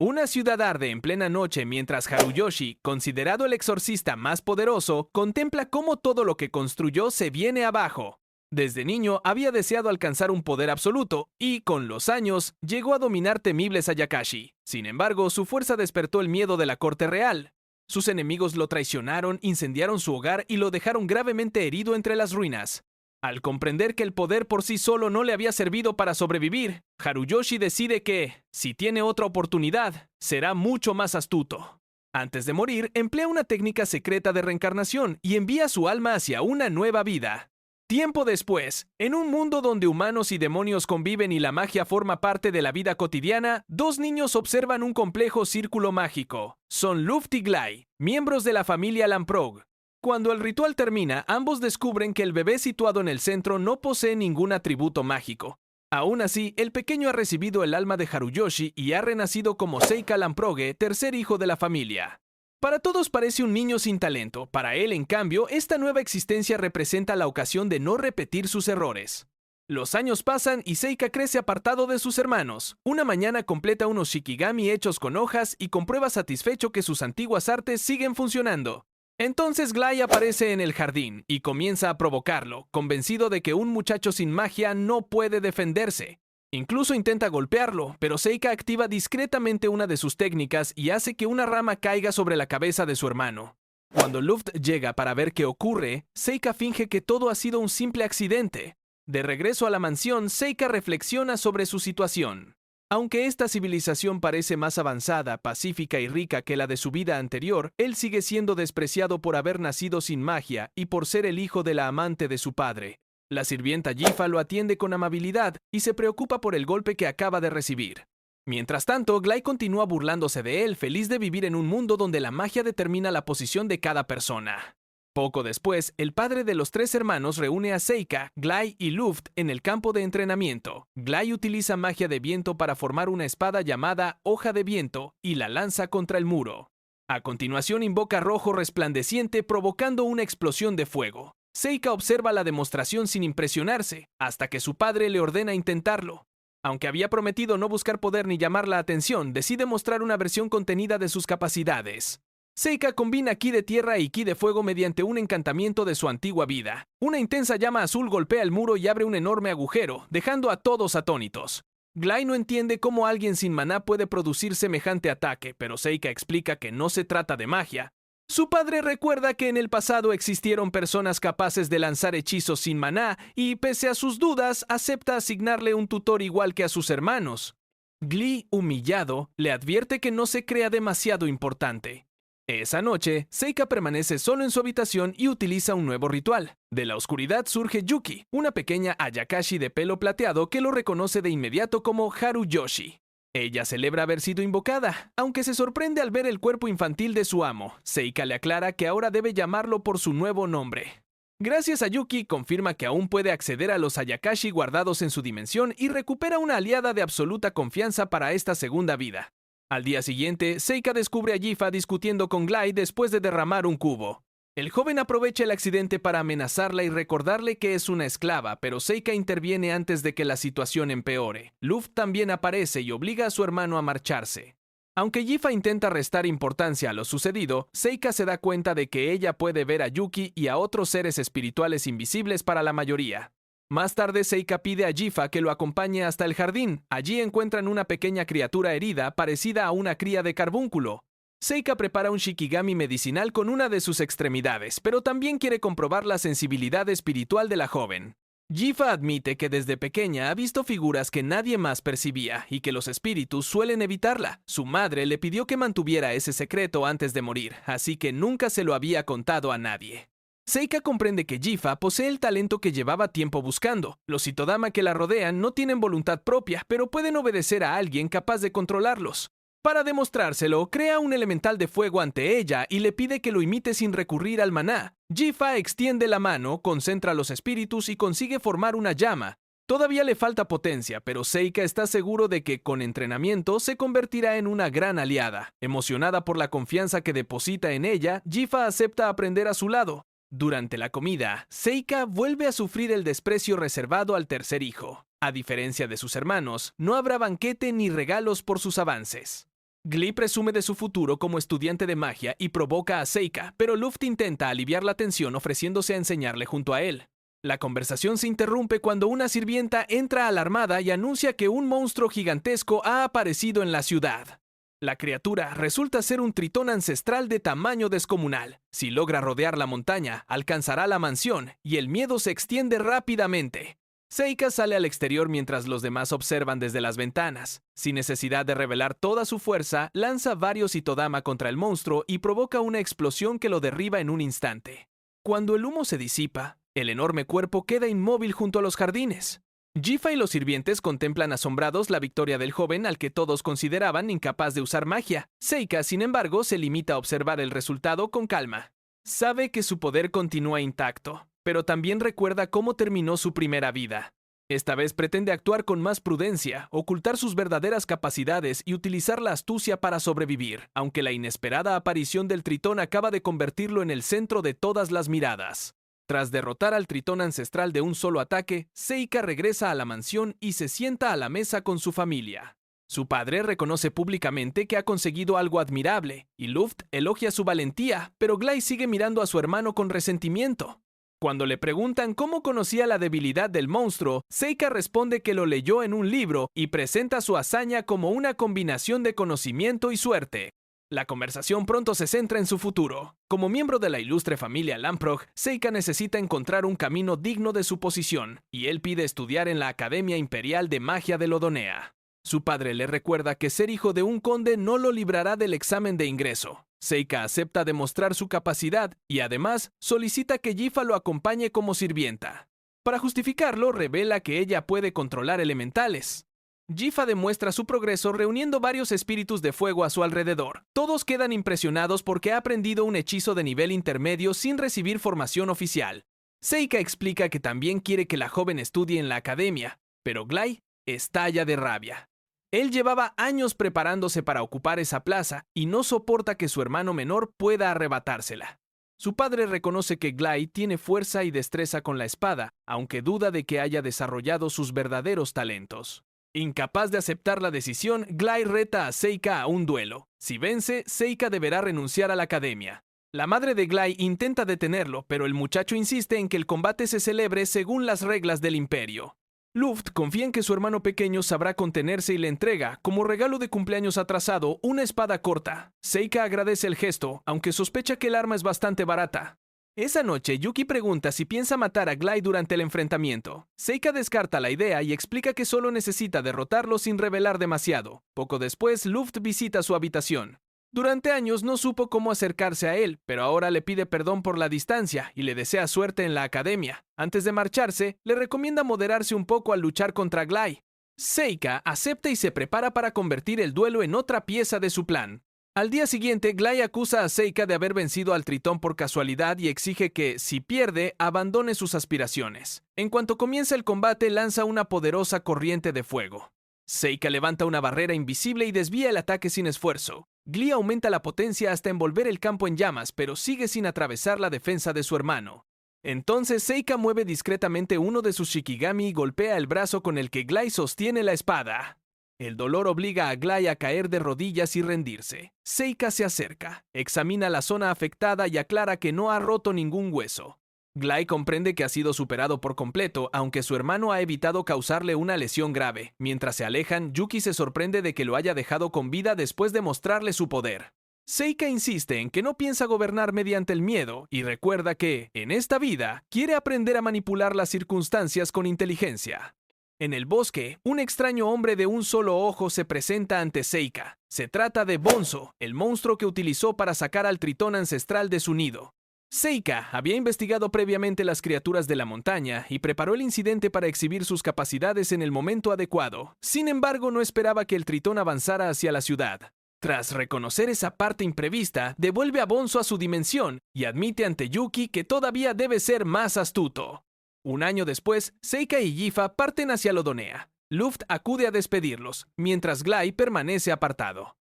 Una ciudad arde en plena noche mientras Haruyoshi, considerado el exorcista más poderoso, contempla cómo todo lo que construyó se viene abajo. Desde niño había deseado alcanzar un poder absoluto y, con los años, llegó a dominar temibles Ayakashi. Sin embargo, su fuerza despertó el miedo de la corte real. Sus enemigos lo traicionaron, incendiaron su hogar y lo dejaron gravemente herido entre las ruinas. Al comprender que el poder por sí solo no le había servido para sobrevivir, Haruyoshi decide que, si tiene otra oportunidad, será mucho más astuto. Antes de morir, emplea una técnica secreta de reencarnación y envía su alma hacia una nueva vida. Tiempo después, en un mundo donde humanos y demonios conviven y la magia forma parte de la vida cotidiana, dos niños observan un complejo círculo mágico. Son Luft y Glai, miembros de la familia Lamprog. Cuando el ritual termina, ambos descubren que el bebé situado en el centro no posee ningún atributo mágico. Aún así, el pequeño ha recibido el alma de Haruyoshi y ha renacido como Seika Lamproge, tercer hijo de la familia. Para todos parece un niño sin talento. Para él, en cambio, esta nueva existencia representa la ocasión de no repetir sus errores. Los años pasan y Seika crece apartado de sus hermanos. Una mañana completa unos shikigami hechos con hojas y comprueba satisfecho que sus antiguas artes siguen funcionando. Entonces Glai aparece en el jardín y comienza a provocarlo, convencido de que un muchacho sin magia no puede defenderse. Incluso intenta golpearlo, pero Seika activa discretamente una de sus técnicas y hace que una rama caiga sobre la cabeza de su hermano. Cuando Luft llega para ver qué ocurre, Seika finge que todo ha sido un simple accidente. De regreso a la mansión, Seika reflexiona sobre su situación. Aunque esta civilización parece más avanzada, pacífica y rica que la de su vida anterior, él sigue siendo despreciado por haber nacido sin magia y por ser el hijo de la amante de su padre. La sirvienta Jifa lo atiende con amabilidad y se preocupa por el golpe que acaba de recibir. Mientras tanto, Glai continúa burlándose de él, feliz de vivir en un mundo donde la magia determina la posición de cada persona. Poco después, el padre de los tres hermanos reúne a Seika, Glai y Luft en el campo de entrenamiento. Glai utiliza magia de viento para formar una espada llamada Hoja de Viento y la lanza contra el muro. A continuación invoca rojo resplandeciente provocando una explosión de fuego. Seika observa la demostración sin impresionarse, hasta que su padre le ordena intentarlo. Aunque había prometido no buscar poder ni llamar la atención, decide mostrar una versión contenida de sus capacidades. Seika combina ki de tierra y ki de fuego mediante un encantamiento de su antigua vida. Una intensa llama azul golpea el muro y abre un enorme agujero, dejando a todos atónitos. Glai no entiende cómo alguien sin maná puede producir semejante ataque, pero Seika explica que no se trata de magia. Su padre recuerda que en el pasado existieron personas capaces de lanzar hechizos sin maná y, pese a sus dudas, acepta asignarle un tutor igual que a sus hermanos. Glai, humillado, le advierte que no se crea demasiado importante. Esa noche, Seika permanece solo en su habitación y utiliza un nuevo ritual. De la oscuridad surge Yuki, una pequeña Ayakashi de pelo plateado que lo reconoce de inmediato como Haruyoshi. Ella celebra haber sido invocada, aunque se sorprende al ver el cuerpo infantil de su amo. Seika le aclara que ahora debe llamarlo por su nuevo nombre. Gracias a Yuki, confirma que aún puede acceder a los Ayakashi guardados en su dimensión y recupera una aliada de absoluta confianza para esta segunda vida. Al día siguiente, Seika descubre a Jifa discutiendo con Glai después de derramar un cubo. El joven aprovecha el accidente para amenazarla y recordarle que es una esclava, pero Seika interviene antes de que la situación empeore. Luft también aparece y obliga a su hermano a marcharse. Aunque Jifa intenta restar importancia a lo sucedido, Seika se da cuenta de que ella puede ver a Yuki y a otros seres espirituales invisibles para la mayoría. Más tarde, Seika pide a Jifa que lo acompañe hasta el jardín. Allí encuentran una pequeña criatura herida parecida a una cría de carbúnculo. Seika prepara un shikigami medicinal con una de sus extremidades, pero también quiere comprobar la sensibilidad espiritual de la joven. Jifa admite que desde pequeña ha visto figuras que nadie más percibía y que los espíritus suelen evitarla. Su madre le pidió que mantuviera ese secreto antes de morir, así que nunca se lo había contado a nadie. Seika comprende que Jifa posee el talento que llevaba tiempo buscando. Los Hitodama que la rodean no tienen voluntad propia, pero pueden obedecer a alguien capaz de controlarlos. Para demostrárselo, crea un elemental de fuego ante ella y le pide que lo imite sin recurrir al maná. Jifa extiende la mano, concentra los espíritus y consigue formar una llama. Todavía le falta potencia, pero Seika está seguro de que con entrenamiento se convertirá en una gran aliada. Emocionada por la confianza que deposita en ella, Jifa acepta aprender a su lado. Durante la comida, Seika vuelve a sufrir el desprecio reservado al tercer hijo. A diferencia de sus hermanos, no habrá banquete ni regalos por sus avances. Glee presume de su futuro como estudiante de magia y provoca a Seika, pero Luft intenta aliviar la tensión ofreciéndose a enseñarle junto a él. La conversación se interrumpe cuando una sirvienta entra alarmada y anuncia que un monstruo gigantesco ha aparecido en la ciudad. La criatura resulta ser un tritón ancestral de tamaño descomunal. Si logra rodear la montaña, alcanzará la mansión y el miedo se extiende rápidamente. Seika sale al exterior mientras los demás observan desde las ventanas. Sin necesidad de revelar toda su fuerza, lanza varios Itodama contra el monstruo y provoca una explosión que lo derriba en un instante. Cuando el humo se disipa, el enorme cuerpo queda inmóvil junto a los jardines. Gifa y los sirvientes contemplan asombrados la victoria del joven al que todos consideraban incapaz de usar magia. Seika, sin embargo, se limita a observar el resultado con calma. Sabe que su poder continúa intacto, pero también recuerda cómo terminó su primera vida. Esta vez pretende actuar con más prudencia, ocultar sus verdaderas capacidades y utilizar la astucia para sobrevivir, aunque la inesperada aparición del tritón acaba de convertirlo en el centro de todas las miradas. Tras derrotar al tritón ancestral de un solo ataque, Seika regresa a la mansión y se sienta a la mesa con su familia. Su padre reconoce públicamente que ha conseguido algo admirable, y Luft elogia su valentía, pero Gly sigue mirando a su hermano con resentimiento. Cuando le preguntan cómo conocía la debilidad del monstruo, Seika responde que lo leyó en un libro y presenta su hazaña como una combinación de conocimiento y suerte. La conversación pronto se centra en su futuro. Como miembro de la ilustre familia Lamprog, Seika necesita encontrar un camino digno de su posición, y él pide estudiar en la Academia Imperial de Magia de Lodonea. Su padre le recuerda que ser hijo de un conde no lo librará del examen de ingreso. Seika acepta demostrar su capacidad y además solicita que Gifa lo acompañe como sirvienta. Para justificarlo, revela que ella puede controlar elementales. Gifa demuestra su progreso reuniendo varios espíritus de fuego a su alrededor. Todos quedan impresionados porque ha aprendido un hechizo de nivel intermedio sin recibir formación oficial. Seika explica que también quiere que la joven estudie en la academia, pero Gly estalla de rabia. Él llevaba años preparándose para ocupar esa plaza y no soporta que su hermano menor pueda arrebatársela. Su padre reconoce que Gly tiene fuerza y destreza con la espada, aunque duda de que haya desarrollado sus verdaderos talentos. Incapaz de aceptar la decisión, Gly reta a Seika a un duelo. Si vence, Seika deberá renunciar a la academia. La madre de Gly intenta detenerlo, pero el muchacho insiste en que el combate se celebre según las reglas del imperio. Luft confía en que su hermano pequeño sabrá contenerse y le entrega, como regalo de cumpleaños atrasado, una espada corta. Seika agradece el gesto, aunque sospecha que el arma es bastante barata. Esa noche, Yuki pregunta si piensa matar a Gly durante el enfrentamiento. Seika descarta la idea y explica que solo necesita derrotarlo sin revelar demasiado. Poco después, Luft visita su habitación. Durante años no supo cómo acercarse a él, pero ahora le pide perdón por la distancia y le desea suerte en la academia. Antes de marcharse, le recomienda moderarse un poco al luchar contra Gly. Seika acepta y se prepara para convertir el duelo en otra pieza de su plan. Al día siguiente, Gly acusa a Seika de haber vencido al tritón por casualidad y exige que, si pierde, abandone sus aspiraciones. En cuanto comienza el combate, lanza una poderosa corriente de fuego. Seika levanta una barrera invisible y desvía el ataque sin esfuerzo. Gly aumenta la potencia hasta envolver el campo en llamas, pero sigue sin atravesar la defensa de su hermano. Entonces Seika mueve discretamente uno de sus Shikigami y golpea el brazo con el que Gly sostiene la espada. El dolor obliga a Gly a caer de rodillas y rendirse. Seika se acerca, examina la zona afectada y aclara que no ha roto ningún hueso. Gly comprende que ha sido superado por completo, aunque su hermano ha evitado causarle una lesión grave. Mientras se alejan, Yuki se sorprende de que lo haya dejado con vida después de mostrarle su poder. Seika insiste en que no piensa gobernar mediante el miedo y recuerda que, en esta vida, quiere aprender a manipular las circunstancias con inteligencia. En el bosque, un extraño hombre de un solo ojo se presenta ante Seika. Se trata de Bonzo, el monstruo que utilizó para sacar al tritón ancestral de su nido. Seika había investigado previamente las criaturas de la montaña y preparó el incidente para exhibir sus capacidades en el momento adecuado. Sin embargo, no esperaba que el tritón avanzara hacia la ciudad. Tras reconocer esa parte imprevista, devuelve a Bonzo a su dimensión y admite ante Yuki que todavía debe ser más astuto. Un año después, Seika y Gifa parten hacia Lodonea. Luft acude a despedirlos, mientras Gly permanece apartado.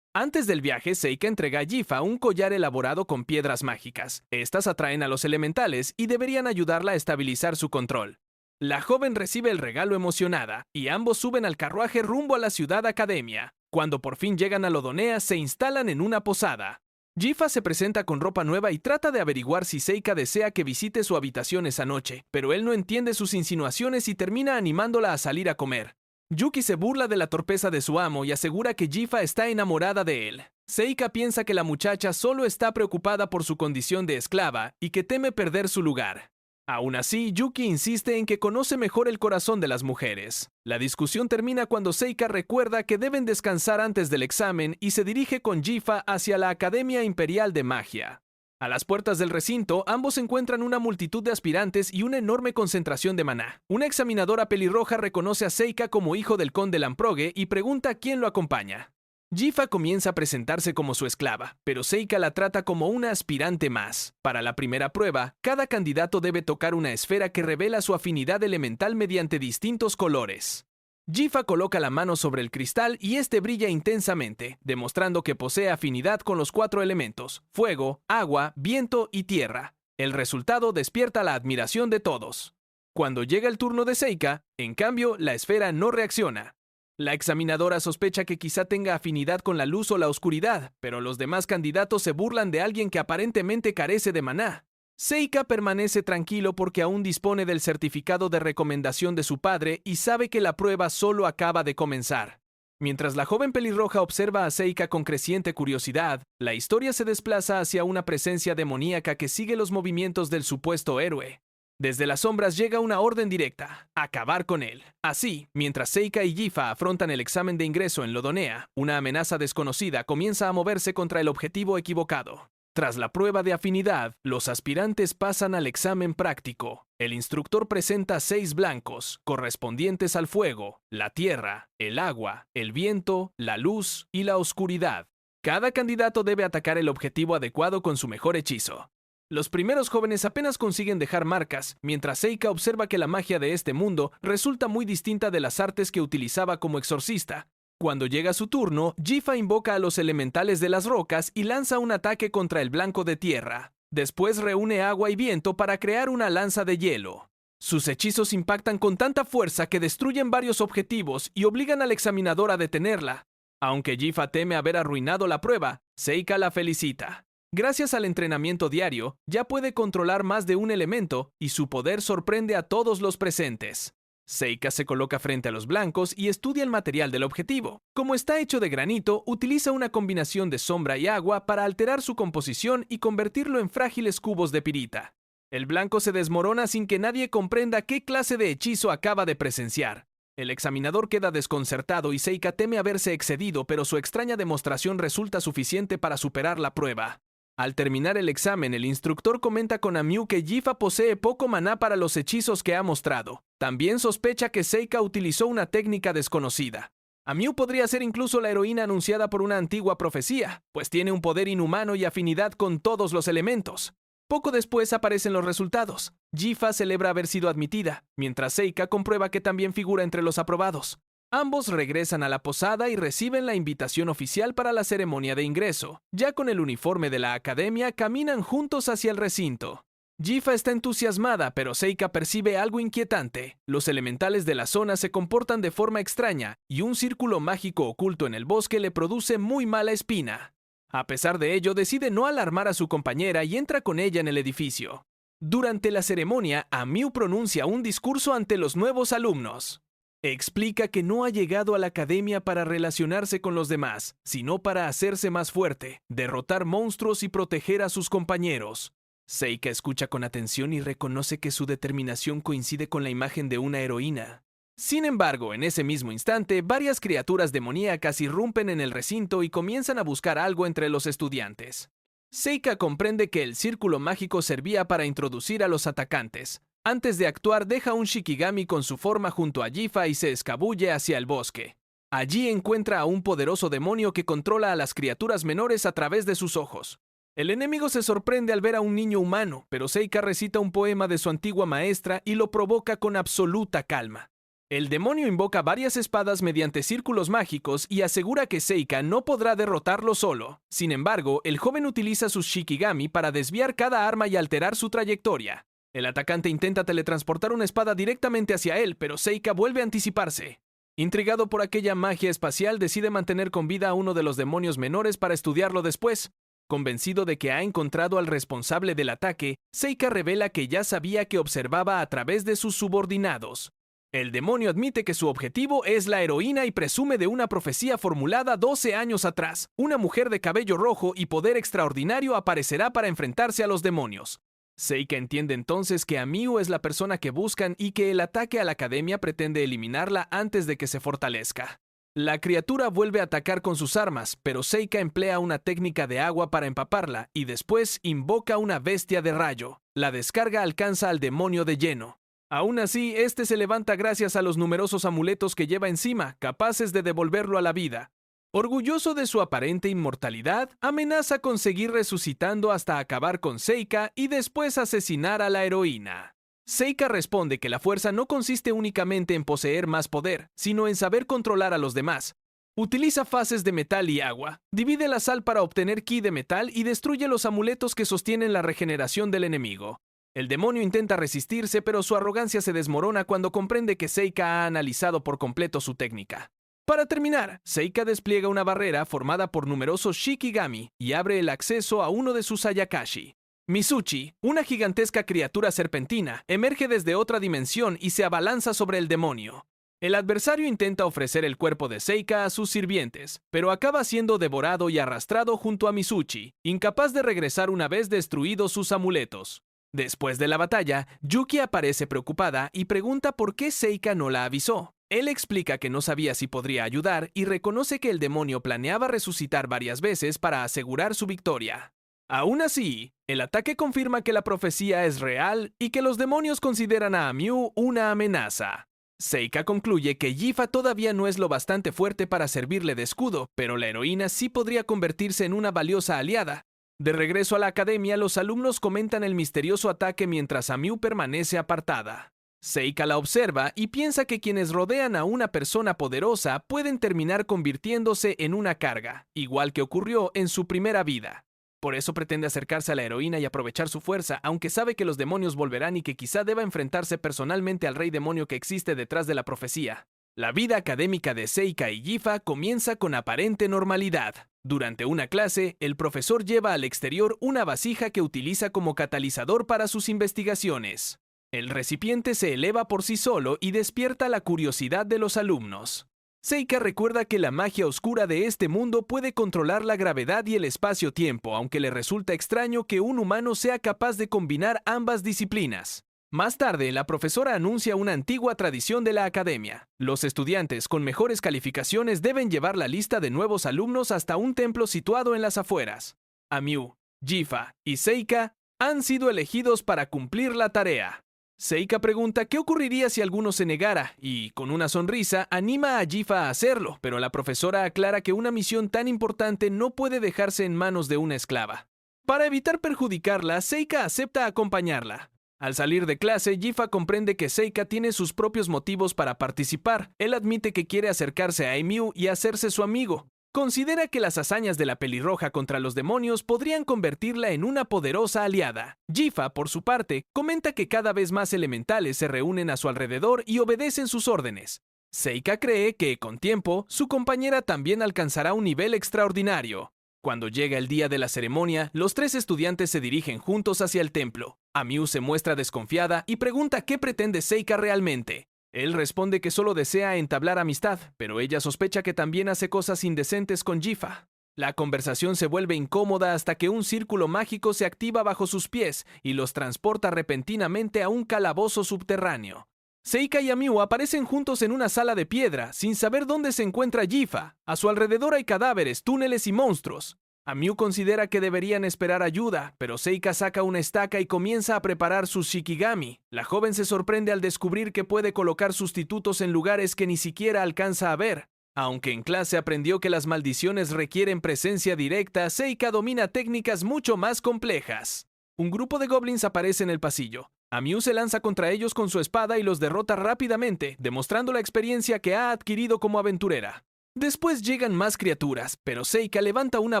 Antes del viaje, Seika entrega a Gifa un collar elaborado con piedras mágicas. Estas atraen a los elementales y deberían ayudarla a estabilizar su control. La joven recibe el regalo emocionada y ambos suben al carruaje rumbo a la ciudad academia. Cuando por fin llegan a Lodonea, se instalan en una posada. Jifa se presenta con ropa nueva y trata de averiguar si Seika desea que visite su habitación esa noche, pero él no entiende sus insinuaciones y termina animándola a salir a comer. Yuki se burla de la torpeza de su amo y asegura que Jifa está enamorada de él. Seika piensa que la muchacha solo está preocupada por su condición de esclava y que teme perder su lugar. Aún así, Yuki insiste en que conoce mejor el corazón de las mujeres. La discusión termina cuando Seika recuerda que deben descansar antes del examen y se dirige con Jifa hacia la Academia Imperial de Magia. A las puertas del recinto, ambos encuentran una multitud de aspirantes y una enorme concentración de maná. Una examinadora pelirroja reconoce a Seika como hijo del conde Lamprogue y pregunta quién lo acompaña. Jifa comienza a presentarse como su esclava, pero Seika la trata como una aspirante más. Para la primera prueba, cada candidato debe tocar una esfera que revela su afinidad elemental mediante distintos colores. Jifa coloca la mano sobre el cristal y este brilla intensamente, demostrando que posee afinidad con los 4 elementos: fuego, agua, viento y tierra. El resultado despierta la admiración de todos. Cuando llega el turno de Seika, en cambio, la esfera no reacciona. La examinadora sospecha que quizá tenga afinidad con la luz o la oscuridad, pero los demás candidatos se burlan de alguien que aparentemente carece de maná. Seika permanece tranquilo porque aún dispone del certificado de recomendación de su padre y sabe que la prueba solo acaba de comenzar. Mientras la joven pelirroja observa a Seika con creciente curiosidad, la historia se desplaza hacia una presencia demoníaca que sigue los movimientos del supuesto héroe. Desde las sombras llega una orden directa: acabar con él. Así, mientras Seika y Jifa afrontan el examen de ingreso en Lodonea, una amenaza desconocida comienza a moverse contra el objetivo equivocado. Tras la prueba de afinidad, los aspirantes pasan al examen práctico. El instructor presenta 6 blancos, correspondientes al fuego, la tierra, el agua, el viento, la luz y la oscuridad. Cada candidato debe atacar el objetivo adecuado con su mejor hechizo. Los primeros jóvenes apenas consiguen dejar marcas, mientras Seika observa que la magia de este mundo resulta muy distinta de las artes que utilizaba como exorcista. Cuando llega su turno, Jifa invoca a los elementales de las rocas y lanza un ataque contra el blanco de tierra. Después reúne agua y viento para crear una lanza de hielo. Sus hechizos impactan con tanta fuerza que destruyen varios objetivos y obligan al examinador a detenerla. Aunque Jifa teme haber arruinado la prueba, Seika la felicita. Gracias al entrenamiento diario, ya puede controlar más de un elemento y su poder sorprende a todos los presentes. Seika se coloca frente a los blancos y estudia el material del objetivo. Como está hecho de granito, utiliza una combinación de sombra y agua para alterar su composición y convertirlo en frágiles cubos de pirita. El blanco se desmorona sin que nadie comprenda qué clase de hechizo acaba de presenciar. El examinador queda desconcertado y Seika teme haberse excedido, pero su extraña demostración resulta suficiente para superar la prueba. Al terminar el examen, el instructor comenta con Amiu que Jifa posee poco maná para los hechizos que ha mostrado. También sospecha que Seika utilizó una técnica desconocida. Amiu podría ser incluso la heroína anunciada por una antigua profecía, pues tiene un poder inhumano y afinidad con todos los elementos. Poco después aparecen los resultados. Jifa celebra haber sido admitida, mientras Seika comprueba que también figura entre los aprobados. Ambos regresan a la posada y reciben la invitación oficial para la ceremonia de ingreso. Ya con el uniforme de la academia, caminan juntos hacia el recinto. Jifa está entusiasmada, pero Seika percibe algo inquietante. Los elementales de la zona se comportan de forma extraña, y un círculo mágico oculto en el bosque le produce muy mala espina. A pesar de ello, decide no alarmar a su compañera y entra con ella en el edificio. Durante la ceremonia, Amiu pronuncia un discurso ante los nuevos alumnos. Explica que no ha llegado a la academia para relacionarse con los demás, sino para hacerse más fuerte, derrotar monstruos y proteger a sus compañeros. Seika escucha con atención y reconoce que su determinación coincide con la imagen de una heroína. Sin embargo, en ese mismo instante, varias criaturas demoníacas irrumpen en el recinto y comienzan a buscar algo entre los estudiantes. Seika comprende que el círculo mágico servía para introducir a los atacantes. Antes de actuar, deja un Shikigami con su forma junto a Jifa y se escabulle hacia el bosque. Allí encuentra a un poderoso demonio que controla a las criaturas menores a través de sus ojos. El enemigo se sorprende al ver a un niño humano, pero Seika recita un poema de su antigua maestra y lo provoca con absoluta calma. El demonio invoca varias espadas mediante círculos mágicos y asegura que Seika no podrá derrotarlo solo. Sin embargo, el joven utiliza sus Shikigami para desviar cada arma y alterar su trayectoria. El atacante intenta teletransportar una espada directamente hacia él, pero Seika vuelve a anticiparse. Intrigado por aquella magia espacial, decide mantener con vida a uno de los demonios menores para estudiarlo después. Convencido de que ha encontrado al responsable del ataque, Seika revela que ya sabía que observaba a través de sus subordinados. El demonio admite que su objetivo es la heroína y presume de una profecía formulada 12 años atrás. Una mujer de cabello rojo y poder extraordinario aparecerá para enfrentarse a los demonios. Seika entiende entonces que Amiu es la persona que buscan y que el ataque a la academia pretende eliminarla antes de que se fortalezca. La criatura vuelve a atacar con sus armas, pero Seika emplea una técnica de agua para empaparla y después invoca una bestia de rayo. La descarga alcanza al demonio de lleno. Aún así, este se levanta gracias a los numerosos amuletos que lleva encima, capaces de devolverlo a la vida. Orgulloso de su aparente inmortalidad, amenaza con seguir resucitando hasta acabar con Seika y después asesinar a la heroína. Seika responde que la fuerza no consiste únicamente en poseer más poder, sino en saber controlar a los demás. Utiliza fases de metal y agua, divide la sal para obtener ki de metal y destruye los amuletos que sostienen la regeneración del enemigo. El demonio intenta resistirse, pero su arrogancia se desmorona cuando comprende que Seika ha analizado por completo su técnica. Para terminar, Seika despliega una barrera formada por numerosos Shikigami y abre el acceso a uno de sus Ayakashi. Mizuchi, una gigantesca criatura serpentina, emerge desde otra dimensión y se abalanza sobre el demonio. El adversario intenta ofrecer el cuerpo de Seika a sus sirvientes, pero acaba siendo devorado y arrastrado junto a Mizuchi, incapaz de regresar una vez destruidos sus amuletos. Después de la batalla, Yuki aparece preocupada y pregunta por qué Seika no la avisó. Él explica que no sabía si podría ayudar y reconoce que el demonio planeaba resucitar varias veces para asegurar su victoria. Aún así, el ataque confirma que la profecía es real y que los demonios consideran a Amiu una amenaza. Seika concluye que Jifa todavía no es lo bastante fuerte para servirle de escudo, pero la heroína sí podría convertirse en una valiosa aliada. De regreso a la academia, los alumnos comentan el misterioso ataque mientras Amiu permanece apartada. Seika la observa y piensa que quienes rodean a una persona poderosa pueden terminar convirtiéndose en una carga, igual que ocurrió en su primera vida. Por eso pretende acercarse a la heroína y aprovechar su fuerza, aunque sabe que los demonios volverán y que quizá deba enfrentarse personalmente al rey demonio que existe detrás de la profecía. La vida académica de Seika y Jifa comienza con aparente normalidad. Durante una clase, el profesor lleva al exterior una vasija que utiliza como catalizador para sus investigaciones. El recipiente se eleva por sí solo y despierta la curiosidad de los alumnos. Seika recuerda que la magia oscura de este mundo puede controlar la gravedad y el espacio-tiempo, aunque le resulta extraño que un humano sea capaz de combinar ambas disciplinas. Más tarde, la profesora anuncia una antigua tradición de la academia. Los estudiantes con mejores calificaciones deben llevar la lista de nuevos alumnos hasta un templo situado en las afueras. Amiu, Jifa y Seika han sido elegidos para cumplir la tarea. Seika pregunta qué ocurriría si alguno se negara y, con una sonrisa, anima a Jifa a hacerlo, pero la profesora aclara que una misión tan importante no puede dejarse en manos de una esclava. Para evitar perjudicarla, Seika acepta acompañarla. Al salir de clase, Jifa comprende que Seika tiene sus propios motivos para participar. Él admite que quiere acercarse a Amiu y hacerse su amigo. Considera que las hazañas de la pelirroja contra los demonios podrían convertirla en una poderosa aliada. Jifa, por su parte, comenta que cada vez más elementales se reúnen a su alrededor y obedecen sus órdenes. Seika cree que, con tiempo, su compañera también alcanzará un nivel extraordinario. Cuando llega el día de la ceremonia, los tres estudiantes se dirigen juntos hacia el templo. Amiu se muestra desconfiada y pregunta qué pretende Seika realmente. Él responde que solo desea entablar amistad, pero ella sospecha que también hace cosas indecentes con Jifa. La conversación se vuelve incómoda hasta que un círculo mágico se activa bajo sus pies y los transporta repentinamente a un calabozo subterráneo. Seika y Amiu aparecen juntos en una sala de piedra, sin saber dónde se encuentra Jifa. A su alrededor hay cadáveres, túneles y monstruos. Amiu considera que deberían esperar ayuda, pero Seika saca una estaca y comienza a preparar sus Shikigami. La joven se sorprende al descubrir que puede colocar sustitutos en lugares que ni siquiera alcanza a ver. Aunque en clase aprendió que las maldiciones requieren presencia directa, Seika domina técnicas mucho más complejas. Un grupo de goblins aparece en el pasillo. Amiu se lanza contra ellos con su espada y los derrota rápidamente, demostrando la experiencia que ha adquirido como aventurera. Después llegan más criaturas, pero Seika levanta una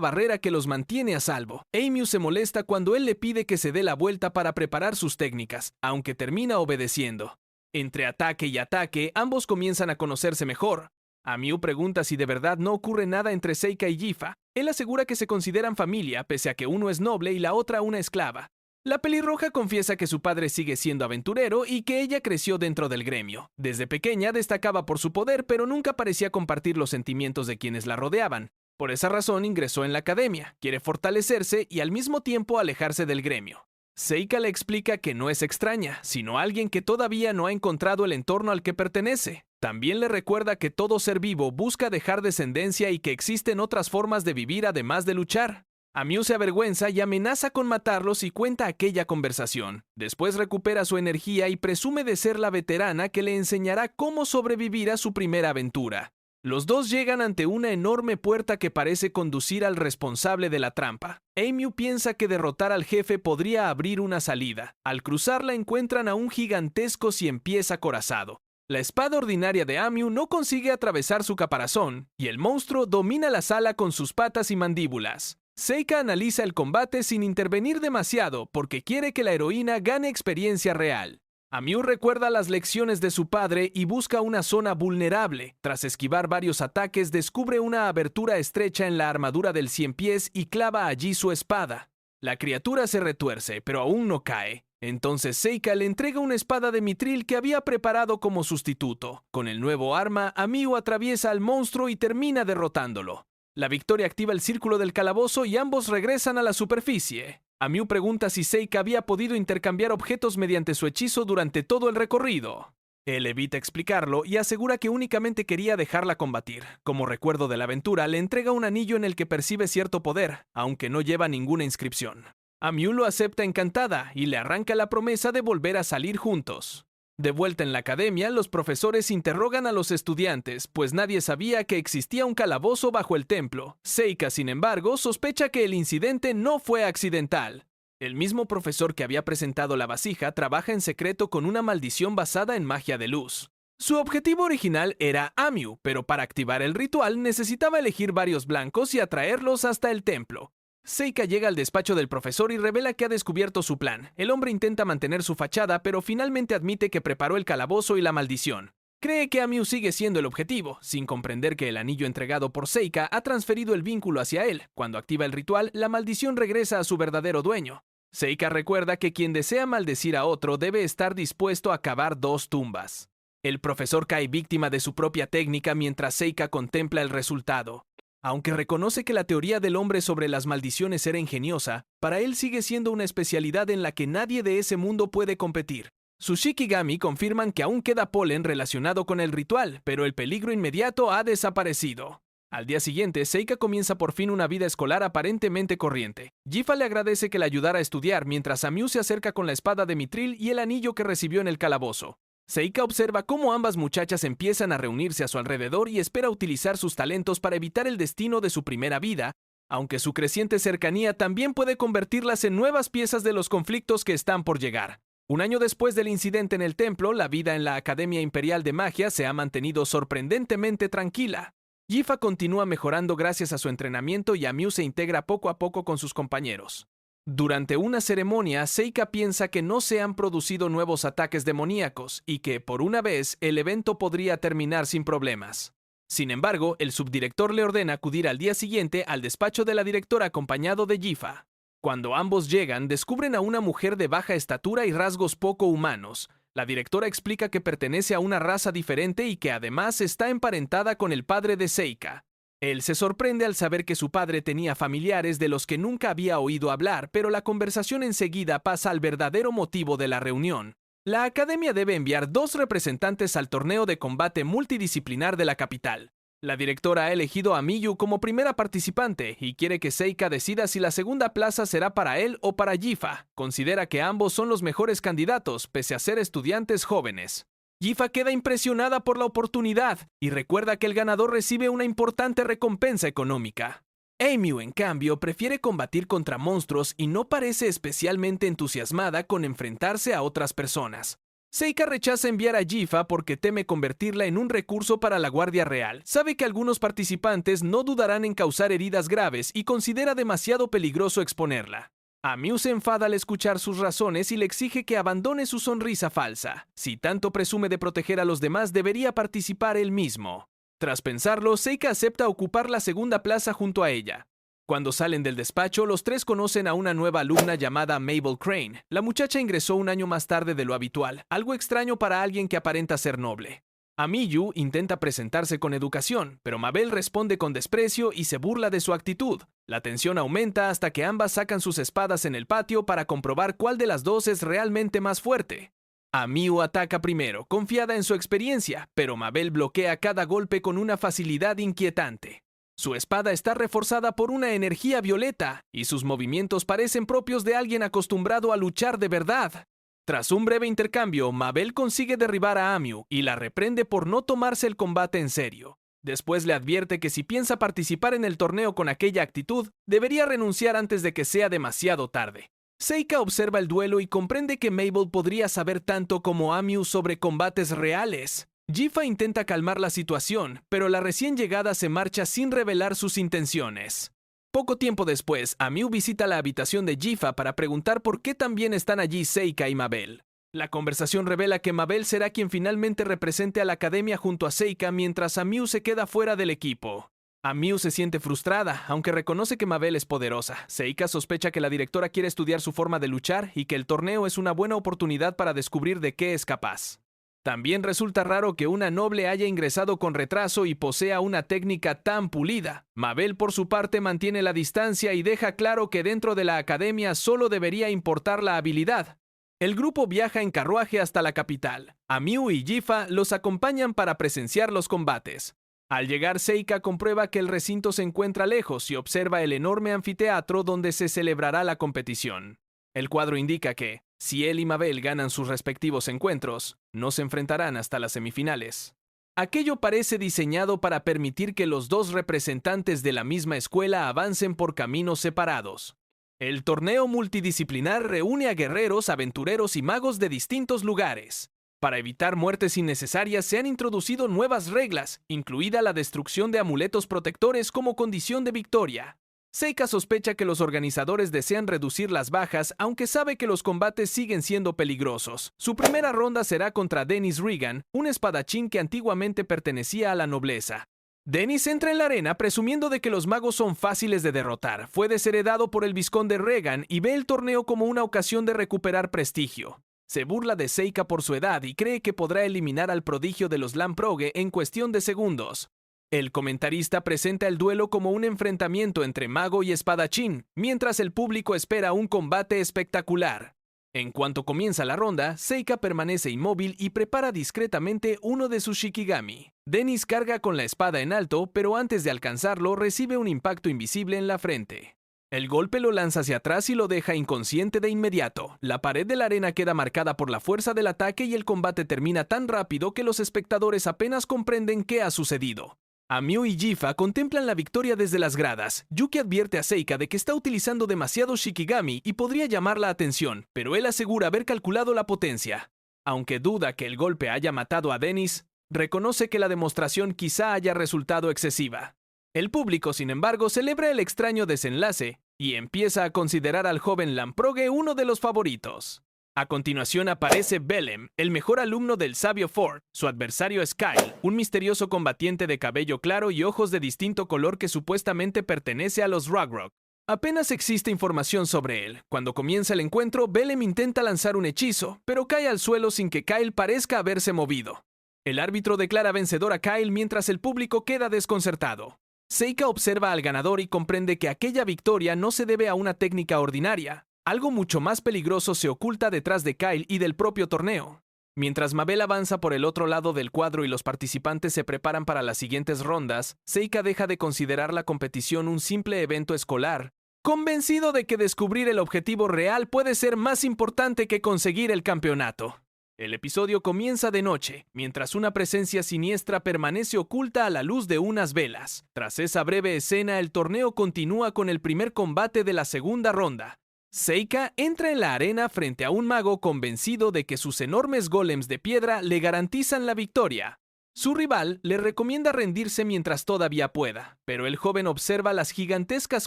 barrera que los mantiene a salvo. Amiu se molesta cuando él le pide que se dé la vuelta para preparar sus técnicas, aunque termina obedeciendo. Entre ataque y ataque, ambos comienzan a conocerse mejor. Amiu pregunta si de verdad no ocurre nada entre Seika y Gifa. Él asegura que se consideran familia, pese a que uno es noble y la otra una esclava. La pelirroja confiesa que su padre sigue siendo aventurero y que ella creció dentro del gremio. Desde pequeña destacaba por su poder, pero nunca parecía compartir los sentimientos de quienes la rodeaban. Por esa razón ingresó en la academia, quiere fortalecerse y al mismo tiempo alejarse del gremio. Seika le explica que no es extraña, sino alguien que todavía no ha encontrado el entorno al que pertenece. También le recuerda que todo ser vivo busca dejar descendencia y que existen otras formas de vivir además de luchar. Amiu se avergüenza y amenaza con matarlos y cuenta aquella conversación. Después recupera su energía y presume de ser la veterana que le enseñará cómo sobrevivir a su primera aventura. Los dos llegan ante una enorme puerta que parece conducir al responsable de la trampa. Amiu piensa que derrotar al jefe podría abrir una salida. Al cruzarla encuentran a un gigantesco ciempiés acorazado. La espada ordinaria de Amiu no consigue atravesar su caparazón, y el monstruo domina la sala con sus patas y mandíbulas. Seika analiza el combate sin intervenir demasiado porque quiere que la heroína gane experiencia real. Amiu recuerda las lecciones de su padre y busca una zona vulnerable. Tras esquivar varios ataques, descubre una abertura estrecha en la armadura del ciempiés y clava allí su espada. La criatura se retuerce, pero aún no cae. Entonces Seika le entrega una espada de mitril que había preparado como sustituto. Con el nuevo arma, Amiu atraviesa al monstruo y termina derrotándolo. La victoria activa el círculo del calabozo y ambos regresan a la superficie. Amiu pregunta si Seika había podido intercambiar objetos mediante su hechizo durante todo el recorrido. Él evita explicarlo y asegura que únicamente quería dejarla combatir. Como recuerdo de la aventura, le entrega un anillo en el que percibe cierto poder, aunque no lleva ninguna inscripción. Amiu lo acepta encantada y le arranca la promesa de volver a salir juntos. De vuelta en la academia, los profesores interrogan a los estudiantes, pues nadie sabía que existía un calabozo bajo el templo. Seika, sin embargo, sospecha que el incidente no fue accidental. El mismo profesor que había presentado la vasija trabaja en secreto con una maldición basada en magia de luz. Su objetivo original era Amiu, pero para activar el ritual necesitaba elegir varios blancos y atraerlos hasta el templo. Seika llega al despacho del profesor y revela que ha descubierto su plan. El hombre intenta mantener su fachada, pero finalmente admite que preparó el calabozo y la maldición. Cree que Amiu sigue siendo el objetivo, sin comprender que el anillo entregado por Seika ha transferido el vínculo hacia él. Cuando activa el ritual, la maldición regresa a su verdadero dueño. Seika recuerda que quien desea maldecir a otro debe estar dispuesto a cavar 2 tumbas. El profesor cae víctima de su propia técnica mientras Seika contempla el resultado. Aunque reconoce que la teoría del hombre sobre las maldiciones era ingeniosa, para él sigue siendo una especialidad en la que nadie de ese mundo puede competir. Sus Shikigami confirman que aún queda polen relacionado con el ritual, pero el peligro inmediato ha desaparecido. Al día siguiente, Seika comienza por fin una vida escolar aparentemente corriente. Gifa le agradece que la ayudara a estudiar mientras Amiu se acerca con la espada de mitril y el anillo que recibió en el calabozo. Seika observa cómo ambas muchachas empiezan a reunirse a su alrededor y espera utilizar sus talentos para evitar el destino de su primera vida, aunque su creciente cercanía también puede convertirlas en nuevas piezas de los conflictos que están por llegar. Un año después del incidente en el templo, la vida en la Academia Imperial de Magia se ha mantenido sorprendentemente tranquila. Gifa continúa mejorando gracias a su entrenamiento y Amiu se integra poco a poco con sus compañeros. Durante una ceremonia, Seika piensa que no se han producido nuevos ataques demoníacos y que, por una vez, el evento podría terminar sin problemas. Sin embargo, el subdirector le ordena acudir al día siguiente al despacho de la directora acompañado de Gifa. Cuando ambos llegan, descubren a una mujer de baja estatura y rasgos poco humanos. La directora explica que pertenece a una raza diferente y que además está emparentada con el padre de Seika. Él se sorprende al saber que su padre tenía familiares de los que nunca había oído hablar, pero la conversación enseguida pasa al verdadero motivo de la reunión. La academia debe enviar 2 representantes al torneo de combate multidisciplinar de la capital. La directora ha elegido a Miyu como primera participante y quiere que Seika decida si la segunda plaza será para él o para Gifa. Considera que ambos son los mejores candidatos, pese a ser estudiantes jóvenes. Gifa queda impresionada por la oportunidad y recuerda que el ganador recibe una importante recompensa económica. Amiu, en cambio, prefiere combatir contra monstruos y no parece especialmente entusiasmada con enfrentarse a otras personas. Seika rechaza enviar a Gifa porque teme convertirla en un recurso para la Guardia Real. Sabe que algunos participantes no dudarán en causar heridas graves y considera demasiado peligroso exponerla. Amiu se enfada al escuchar sus razones y le exige que abandone su sonrisa falsa. Si tanto presume de proteger a los demás, debería participar él mismo. Tras pensarlo, Seika acepta ocupar la segunda plaza junto a ella. Cuando salen del despacho, los tres conocen a una nueva alumna llamada Mabel Crane. La muchacha ingresó un año más tarde de lo habitual, algo extraño para alguien que aparenta ser noble. Amiyu intenta presentarse con educación, pero Mabel responde con desprecio y se burla de su actitud. La tensión aumenta hasta que ambas sacan sus espadas en el patio para comprobar cuál de las dos es realmente más fuerte. Amiyu ataca primero, confiada en su experiencia, pero Mabel bloquea cada golpe con una facilidad inquietante. Su espada está reforzada por una energía violeta, y sus movimientos parecen propios de alguien acostumbrado a luchar de verdad. Tras un breve intercambio, Mabel consigue derribar a Amiu y la reprende por no tomarse el combate en serio. Después le advierte que si piensa participar en el torneo con aquella actitud, debería renunciar antes de que sea demasiado tarde. Seika observa el duelo y comprende que Mabel podría saber tanto como Amiu sobre combates reales. Jifa intenta calmar la situación, pero la recién llegada se marcha sin revelar sus intenciones. Poco tiempo después, Amiu visita la habitación de Jifa para preguntar por qué también están allí Seika y Mabel. La conversación revela que Mabel será quien finalmente represente a la academia junto a Seika mientras Amiu se queda fuera del equipo. Amiu se siente frustrada, aunque reconoce que Mabel es poderosa. Seika sospecha que la directora quiere estudiar su forma de luchar y que el torneo es una buena oportunidad para descubrir de qué es capaz. También resulta raro que una noble haya ingresado con retraso y posea una técnica tan pulida. Mabel, por su parte, mantiene la distancia y deja claro que dentro de la academia solo debería importar la habilidad. El grupo viaja en carruaje hasta la capital. Amiu y Jifa los acompañan para presenciar los combates. Al llegar, Seika comprueba que el recinto se encuentra lejos y observa el enorme anfiteatro donde se celebrará la competición. El cuadro indica que, si él y Mabel ganan sus respectivos encuentros, no se enfrentarán hasta las semifinales. Aquello parece diseñado para permitir que los dos representantes de la misma escuela avancen por caminos separados. El torneo multidisciplinar reúne a guerreros, aventureros y magos de distintos lugares. Para evitar muertes innecesarias se han introducido nuevas reglas, incluida la destrucción de amuletos protectores como condición de victoria. Seika sospecha que los organizadores desean reducir las bajas, aunque sabe que los combates siguen siendo peligrosos. Su primera ronda será contra Dennis Regan, un espadachín que antiguamente pertenecía a la nobleza. Dennis entra en la arena presumiendo de que los magos son fáciles de derrotar. Fue desheredado por el vizconde Regan y ve el torneo como una ocasión de recuperar prestigio. Se burla de Seika por su edad y cree que podrá eliminar al prodigio de los Lamprogue en cuestión de segundos. El comentarista presenta el duelo como un enfrentamiento entre mago y espadachín, mientras el público espera un combate espectacular. En cuanto comienza la ronda, Seika permanece inmóvil y prepara discretamente uno de sus shikigami. Dennis carga con la espada en alto, pero antes de alcanzarlo recibe un impacto invisible en la frente. El golpe lo lanza hacia atrás y lo deja inconsciente de inmediato. La pared de la arena queda marcada por la fuerza del ataque y el combate termina tan rápido que los espectadores apenas comprenden qué ha sucedido. Amiu y Jifa contemplan la victoria desde las gradas. Yuki advierte a Seika de que está utilizando demasiado shikigami y podría llamar la atención, pero él asegura haber calculado la potencia. Aunque duda que el golpe haya matado a Dennis, reconoce que la demostración quizá haya resultado excesiva. El público, sin embargo, celebra el extraño desenlace y empieza a considerar al joven Lamprogue uno de los favoritos. A continuación aparece Belem, el mejor alumno del sabio Ford. Su adversario es Kyle, un misterioso combatiente de cabello claro y ojos de distinto color que supuestamente pertenece a los Rock. Apenas existe información sobre él. Cuando comienza el encuentro, Belem intenta lanzar un hechizo, pero cae al suelo sin que Kyle parezca haberse movido. El árbitro declara vencedor a Kyle mientras el público queda desconcertado. Seika observa al ganador y comprende que aquella victoria no se debe a una técnica ordinaria. Algo mucho más peligroso se oculta detrás de Kyle y del propio torneo. Mientras Mabel avanza por el otro lado del cuadro y los participantes se preparan para las siguientes rondas, Seika deja de considerar la competición un simple evento escolar, convencido de que descubrir el objetivo real puede ser más importante que conseguir el campeonato. El episodio comienza de noche, mientras una presencia siniestra permanece oculta a la luz de unas velas. Tras esa breve escena, el torneo continúa con el primer combate de la segunda ronda. Seika entra en la arena frente a un mago convencido de que sus enormes golems de piedra le garantizan la victoria. Su rival le recomienda rendirse mientras todavía pueda, pero el joven observa las gigantescas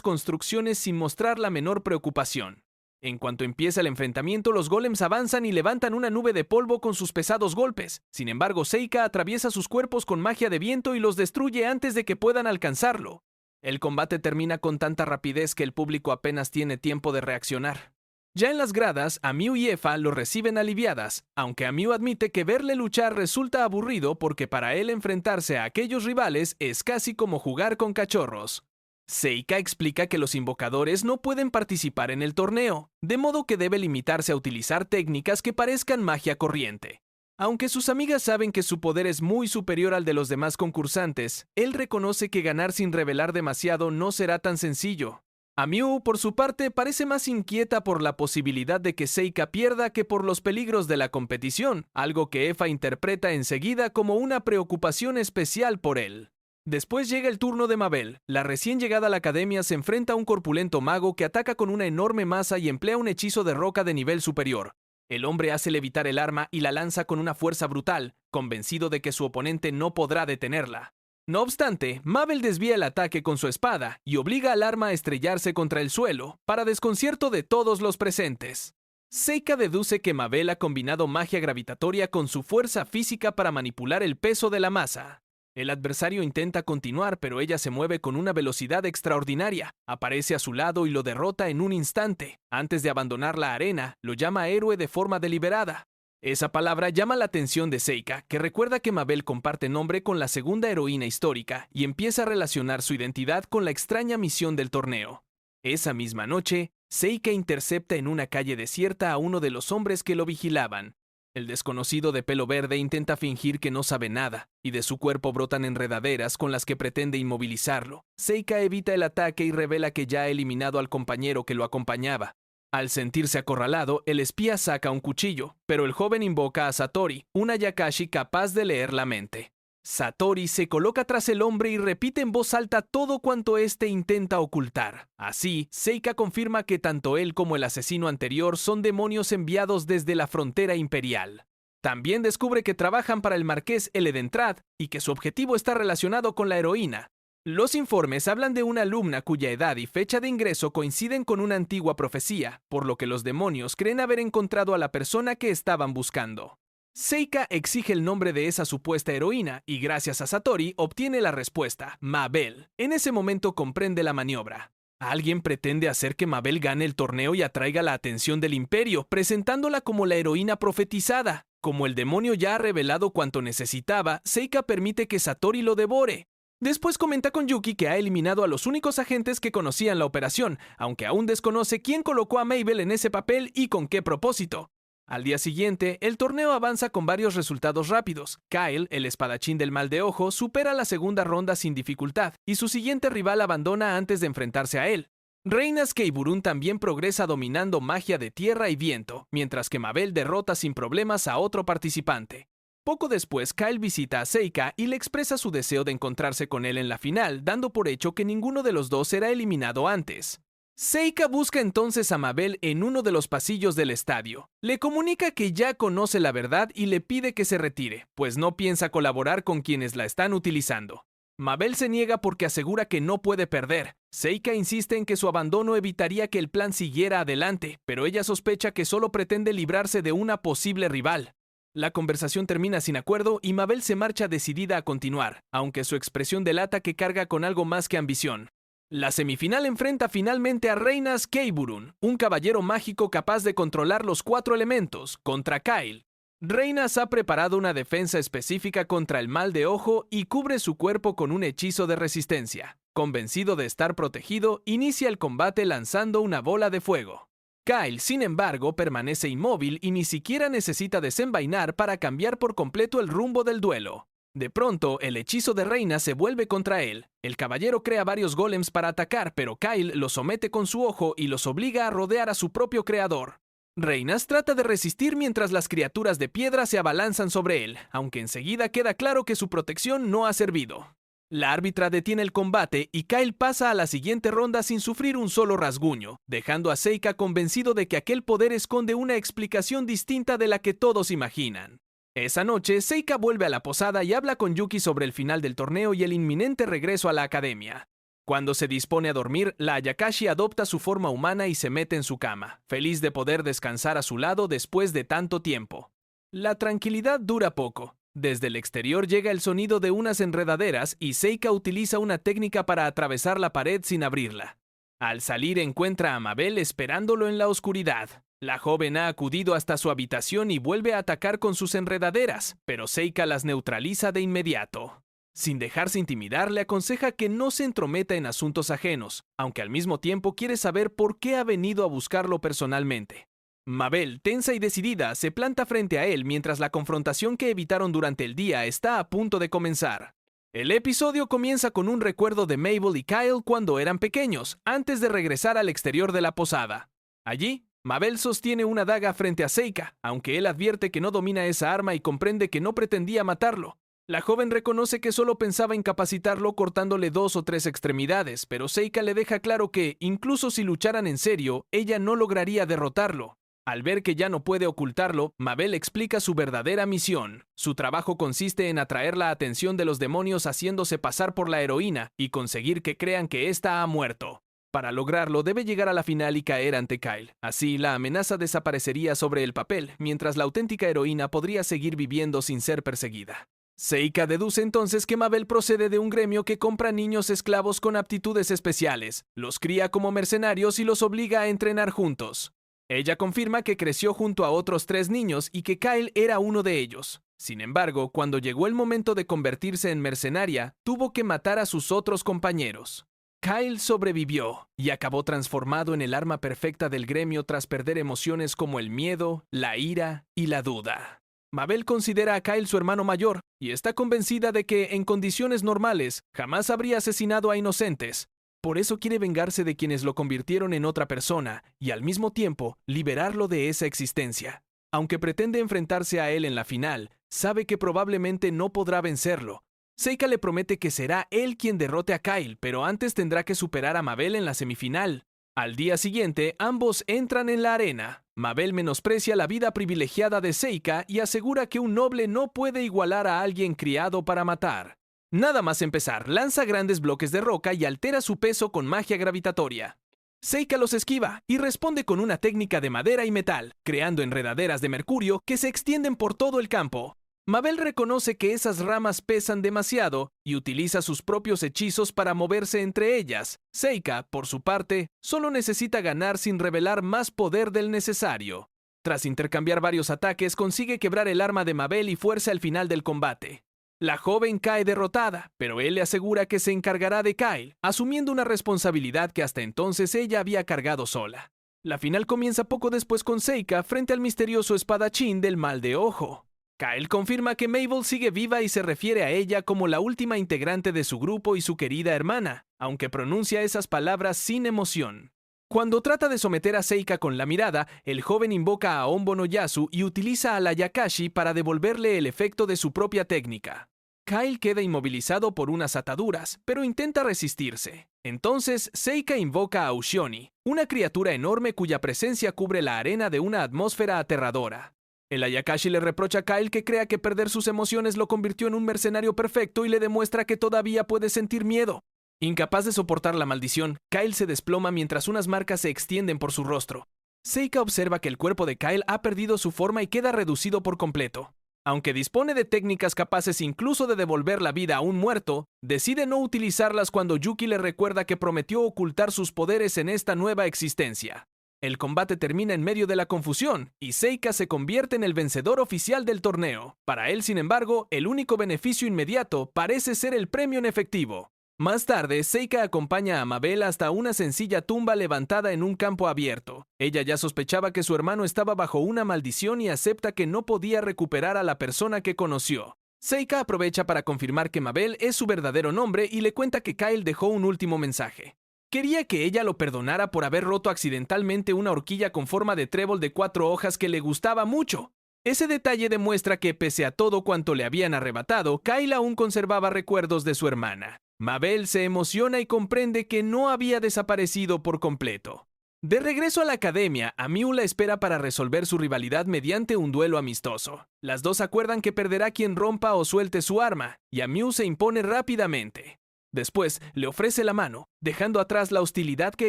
construcciones sin mostrar la menor preocupación. En cuanto empieza el enfrentamiento, los golems avanzan y levantan una nube de polvo con sus pesados golpes. Sin embargo, Seika atraviesa sus cuerpos con magia de viento y los destruye antes de que puedan alcanzarlo. El combate termina con tanta rapidez que el público apenas tiene tiempo de reaccionar. Ya en las gradas, Amiu y Effa lo reciben aliviadas, aunque Amiu admite que verle luchar resulta aburrido porque para él enfrentarse a aquellos rivales es casi como jugar con cachorros. Seika explica que los invocadores no pueden participar en el torneo, de modo que debe limitarse a utilizar técnicas que parezcan magia corriente. Aunque sus amigas saben que su poder es muy superior al de los demás concursantes, él reconoce que ganar sin revelar demasiado no será tan sencillo. Amiu, por su parte, parece más inquieta por la posibilidad de que Seika pierda que por los peligros de la competición, algo que Effa interpreta enseguida como una preocupación especial por él. Después llega el turno de Mabel. La recién llegada a la academia se enfrenta a un corpulento mago que ataca con una enorme masa y emplea un hechizo de roca de nivel superior. El hombre hace levitar el arma y la lanza con una fuerza brutal, convencido de que su oponente no podrá detenerla. No obstante, Mabel desvía el ataque con su espada y obliga al arma a estrellarse contra el suelo, para desconcierto de todos los presentes. Seika deduce que Mabel ha combinado magia gravitatoria con su fuerza física para manipular el peso de la masa. El adversario intenta continuar, pero ella se mueve con una velocidad extraordinaria, aparece a su lado y lo derrota en un instante. Antes de abandonar la arena, lo llama héroe de forma deliberada. Esa palabra llama la atención de Seika, que recuerda que Mabel comparte nombre con la segunda heroína histórica y empieza a relacionar su identidad con la extraña misión del torneo. Esa misma noche, Seika intercepta en una calle desierta a uno de los hombres que lo vigilaban. El desconocido de pelo verde intenta fingir que no sabe nada, y de su cuerpo brotan enredaderas con las que pretende inmovilizarlo. Seika evita el ataque y revela que ya ha eliminado al compañero que lo acompañaba. Al sentirse acorralado, el espía saca un cuchillo, pero el joven invoca a Satori, una Yakashi capaz de leer la mente. Satori se coloca tras el hombre y repite en voz alta todo cuanto éste intenta ocultar. Así, Seika confirma que tanto él como el asesino anterior son demonios enviados desde la frontera imperial. También descubre que trabajan para el marqués Eledentrad y que su objetivo está relacionado con la heroína. Los informes hablan de una alumna cuya edad y fecha de ingreso coinciden con una antigua profecía, por lo que los demonios creen haber encontrado a la persona que estaban buscando. Seika exige el nombre de esa supuesta heroína y gracias a Satori obtiene la respuesta, Mabel. En ese momento comprende la maniobra. Alguien pretende hacer que Mabel gane el torneo y atraiga la atención del imperio, presentándola como la heroína profetizada. Como el demonio ya ha revelado cuanto necesitaba, Seika permite que Satori lo devore. Después comenta con Yuki que ha eliminado a los únicos agentes que conocían la operación, aunque aún desconoce quién colocó a Mabel en ese papel y con qué propósito. Al día siguiente, el torneo avanza con varios resultados rápidos. Kyle, el espadachín del mal de ojo, supera la segunda ronda sin dificultad, y su siguiente rival abandona antes de enfrentarse a él. Reinas Keiburun también progresa dominando magia de tierra y viento, mientras que Mabel derrota sin problemas a otro participante. Poco después, Kyle visita a Seika y le expresa su deseo de encontrarse con él en la final, dando por hecho que ninguno de los dos será eliminado antes. Seika busca entonces a Mabel en uno de los pasillos del estadio. Le comunica que ya conoce la verdad y le pide que se retire, pues no piensa colaborar con quienes la están utilizando. Mabel se niega porque asegura que no puede perder. Seika insiste en que su abandono evitaría que el plan siguiera adelante, pero ella sospecha que solo pretende librarse de una posible rival. La conversación termina sin acuerdo y Mabel se marcha decidida a continuar, aunque su expresión delata que carga con algo más que ambición. La semifinal enfrenta finalmente a Reinas Keiburun, un caballero mágico capaz de controlar los 4 elementos, contra Kyle. Reinas ha preparado una defensa específica contra el mal de ojo y cubre su cuerpo con un hechizo de resistencia. Convencido de estar protegido, inicia el combate lanzando una bola de fuego. Kyle, sin embargo, permanece inmóvil y ni siquiera necesita desenvainar para cambiar por completo el rumbo del duelo. De pronto, el hechizo de Reina se vuelve contra él. El caballero crea varios golems para atacar, pero Kyle los somete con su ojo y los obliga a rodear a su propio creador. Reinas trata de resistir mientras las criaturas de piedra se abalanzan sobre él, aunque enseguida queda claro que su protección no ha servido. La árbitra detiene el combate y Kyle pasa a la siguiente ronda sin sufrir un solo rasguño, dejando a Seika convencido de que aquel poder esconde una explicación distinta de la que todos imaginan. Esa noche, Seika vuelve a la posada y habla con Yuki sobre el final del torneo y el inminente regreso a la academia. Cuando se dispone a dormir, la Ayakashi adopta su forma humana y se mete en su cama, feliz de poder descansar a su lado después de tanto tiempo. La tranquilidad dura poco. Desde el exterior llega el sonido de unas enredaderas y Seika utiliza una técnica para atravesar la pared sin abrirla. Al salir encuentra a Mabel esperándolo en la oscuridad. La joven ha acudido hasta su habitación y vuelve a atacar con sus enredaderas, pero Seika las neutraliza de inmediato. Sin dejarse intimidar, le aconseja que no se entrometa en asuntos ajenos, aunque al mismo tiempo quiere saber por qué ha venido a buscarlo personalmente. Mabel, tensa y decidida, se planta frente a él mientras la confrontación que evitaron durante el día está a punto de comenzar. El episodio comienza con un recuerdo de Mabel y Kyle cuando eran pequeños, antes de regresar al exterior de la posada. Allí, Mabel sostiene una daga frente a Seika, aunque él advierte que no domina esa arma y comprende que no pretendía matarlo. La joven reconoce que solo pensaba incapacitarlo cortándole 2 o 3 extremidades, pero Seika le deja claro que, incluso si lucharan en serio, ella no lograría derrotarlo. Al ver que ya no puede ocultarlo, Mabel explica su verdadera misión. Su trabajo consiste en atraer la atención de los demonios haciéndose pasar por la heroína y conseguir que crean que ésta ha muerto. Para lograrlo, debe llegar a la final y caer ante Kyle. Así, la amenaza desaparecería sobre el papel, mientras la auténtica heroína podría seguir viviendo sin ser perseguida. Seika deduce entonces que Mabel procede de un gremio que compra niños esclavos con aptitudes especiales, los cría como mercenarios y los obliga a entrenar juntos. Ella confirma que creció junto a otros 3 niños y que Kyle era uno de ellos. Sin embargo, cuando llegó el momento de convertirse en mercenaria, tuvo que matar a sus otros compañeros. Kyle sobrevivió y acabó transformado en el arma perfecta del gremio tras perder emociones como el miedo, la ira y la duda. Mabel considera a Kyle su hermano mayor y está convencida de que, en condiciones normales, jamás habría asesinado a inocentes. Por eso quiere vengarse de quienes lo convirtieron en otra persona y, al mismo tiempo, liberarlo de esa existencia. Aunque pretende enfrentarse a él en la final, sabe que probablemente no podrá vencerlo. Seika le promete que será él quien derrote a Kyle, pero antes tendrá que superar a Mabel en la semifinal. Al día siguiente, ambos entran en la arena. Mabel menosprecia la vida privilegiada de Seika y asegura que un noble no puede igualar a alguien criado para matar. Nada más empezar, lanza grandes bloques de roca y altera su peso con magia gravitatoria. Seika los esquiva y responde con una técnica de madera y metal, creando enredaderas de mercurio que se extienden por todo el campo. Mabel reconoce que esas ramas pesan demasiado y utiliza sus propios hechizos para moverse entre ellas. Seika, por su parte, solo necesita ganar sin revelar más poder del necesario. Tras intercambiar varios ataques, consigue quebrar el arma de Mabel y fuerza al final del combate. La joven cae derrotada, pero él le asegura que se encargará de Kyle, asumiendo una responsabilidad que hasta entonces ella había cargado sola. La final comienza poco después con Seika frente al misterioso espadachín del mal de ojo. Kyle confirma que Mabel sigue viva y se refiere a ella como la última integrante de su grupo y su querida hermana, aunque pronuncia esas palabras sin emoción. Cuando trata de someter a Seika con la mirada, el joven invoca a Ombo no Yasu y utiliza a la Ayakashi para devolverle el efecto de su propia técnica. Kyle queda inmovilizado por unas ataduras, pero intenta resistirse. Entonces, Seika invoca a Ushioni, una criatura enorme cuya presencia cubre la arena de una atmósfera aterradora. El Ayakashi le reprocha a Kyle que crea que perder sus emociones lo convirtió en un mercenario perfecto y le demuestra que todavía puede sentir miedo. Incapaz de soportar la maldición, Kyle se desploma mientras unas marcas se extienden por su rostro. Seika observa que el cuerpo de Kyle ha perdido su forma y queda reducido por completo. Aunque dispone de técnicas capaces incluso de devolver la vida a un muerto, decide no utilizarlas cuando Yuki le recuerda que prometió ocultar sus poderes en esta nueva existencia. El combate termina en medio de la confusión, y Seika se convierte en el vencedor oficial del torneo. Para él, sin embargo, el único beneficio inmediato parece ser el premio en efectivo. Más tarde, Seika acompaña a Mabel hasta una sencilla tumba levantada en un campo abierto. Ella ya sospechaba que su hermano estaba bajo una maldición y acepta que no podía recuperar a la persona que conoció. Seika aprovecha para confirmar que Mabel es su verdadero nombre y le cuenta que Kyle dejó un último mensaje. Quería que ella lo perdonara por haber roto accidentalmente una horquilla con forma de trébol de 4 hojas que le gustaba mucho. Ese detalle demuestra que, pese a todo cuanto le habían arrebatado, Kyle aún conservaba recuerdos de su hermana. Mabel se emociona y comprende que no había desaparecido por completo. De regreso a la academia, Amiu la espera para resolver su rivalidad mediante un duelo amistoso. Las dos acuerdan que perderá quien rompa o suelte su arma, y Amiu se impone rápidamente. Después, le ofrece la mano, dejando atrás la hostilidad que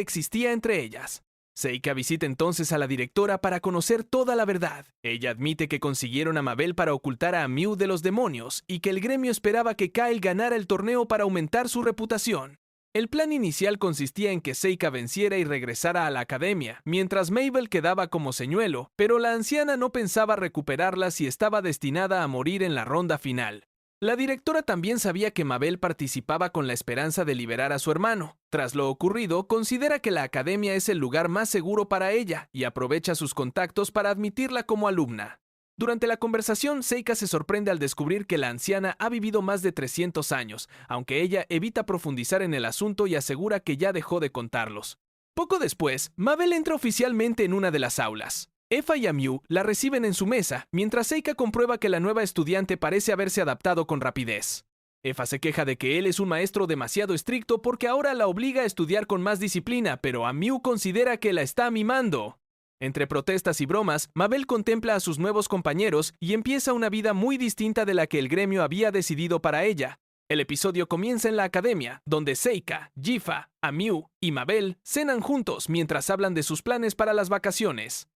existía entre ellas. Seika visita entonces a la directora para conocer toda la verdad. Ella admite que consiguieron a Mabel para ocultar a Mew de los demonios y que el gremio esperaba que Kyle ganara el torneo para aumentar su reputación. El plan inicial consistía en que Seika venciera y regresara a la academia, mientras Mabel quedaba como señuelo, pero la anciana no pensaba recuperarla si estaba destinada a morir en la ronda final. La directora también sabía que Mabel participaba con la esperanza de liberar a su hermano. Tras lo ocurrido, considera que la academia es el lugar más seguro para ella y aprovecha sus contactos para admitirla como alumna. Durante la conversación, Seika se sorprende al descubrir que la anciana ha vivido más de 300 años, aunque ella evita profundizar en el asunto y asegura que ya dejó de contarlos. Poco después, Mabel entra oficialmente en una de las aulas. Effa y Mew la reciben en su mesa, mientras Seika comprueba que la nueva estudiante parece haberse adaptado con rapidez. Effa se queja de que él es un maestro demasiado estricto porque ahora la obliga a estudiar con más disciplina, pero Mew considera que la está mimando. Entre protestas y bromas, Mabel contempla a sus nuevos compañeros y empieza una vida muy distinta de la que el gremio había decidido para ella. El episodio comienza en la academia, donde Seika, Jifa, Mew y Mabel cenan juntos mientras hablan de sus planes para las vacaciones.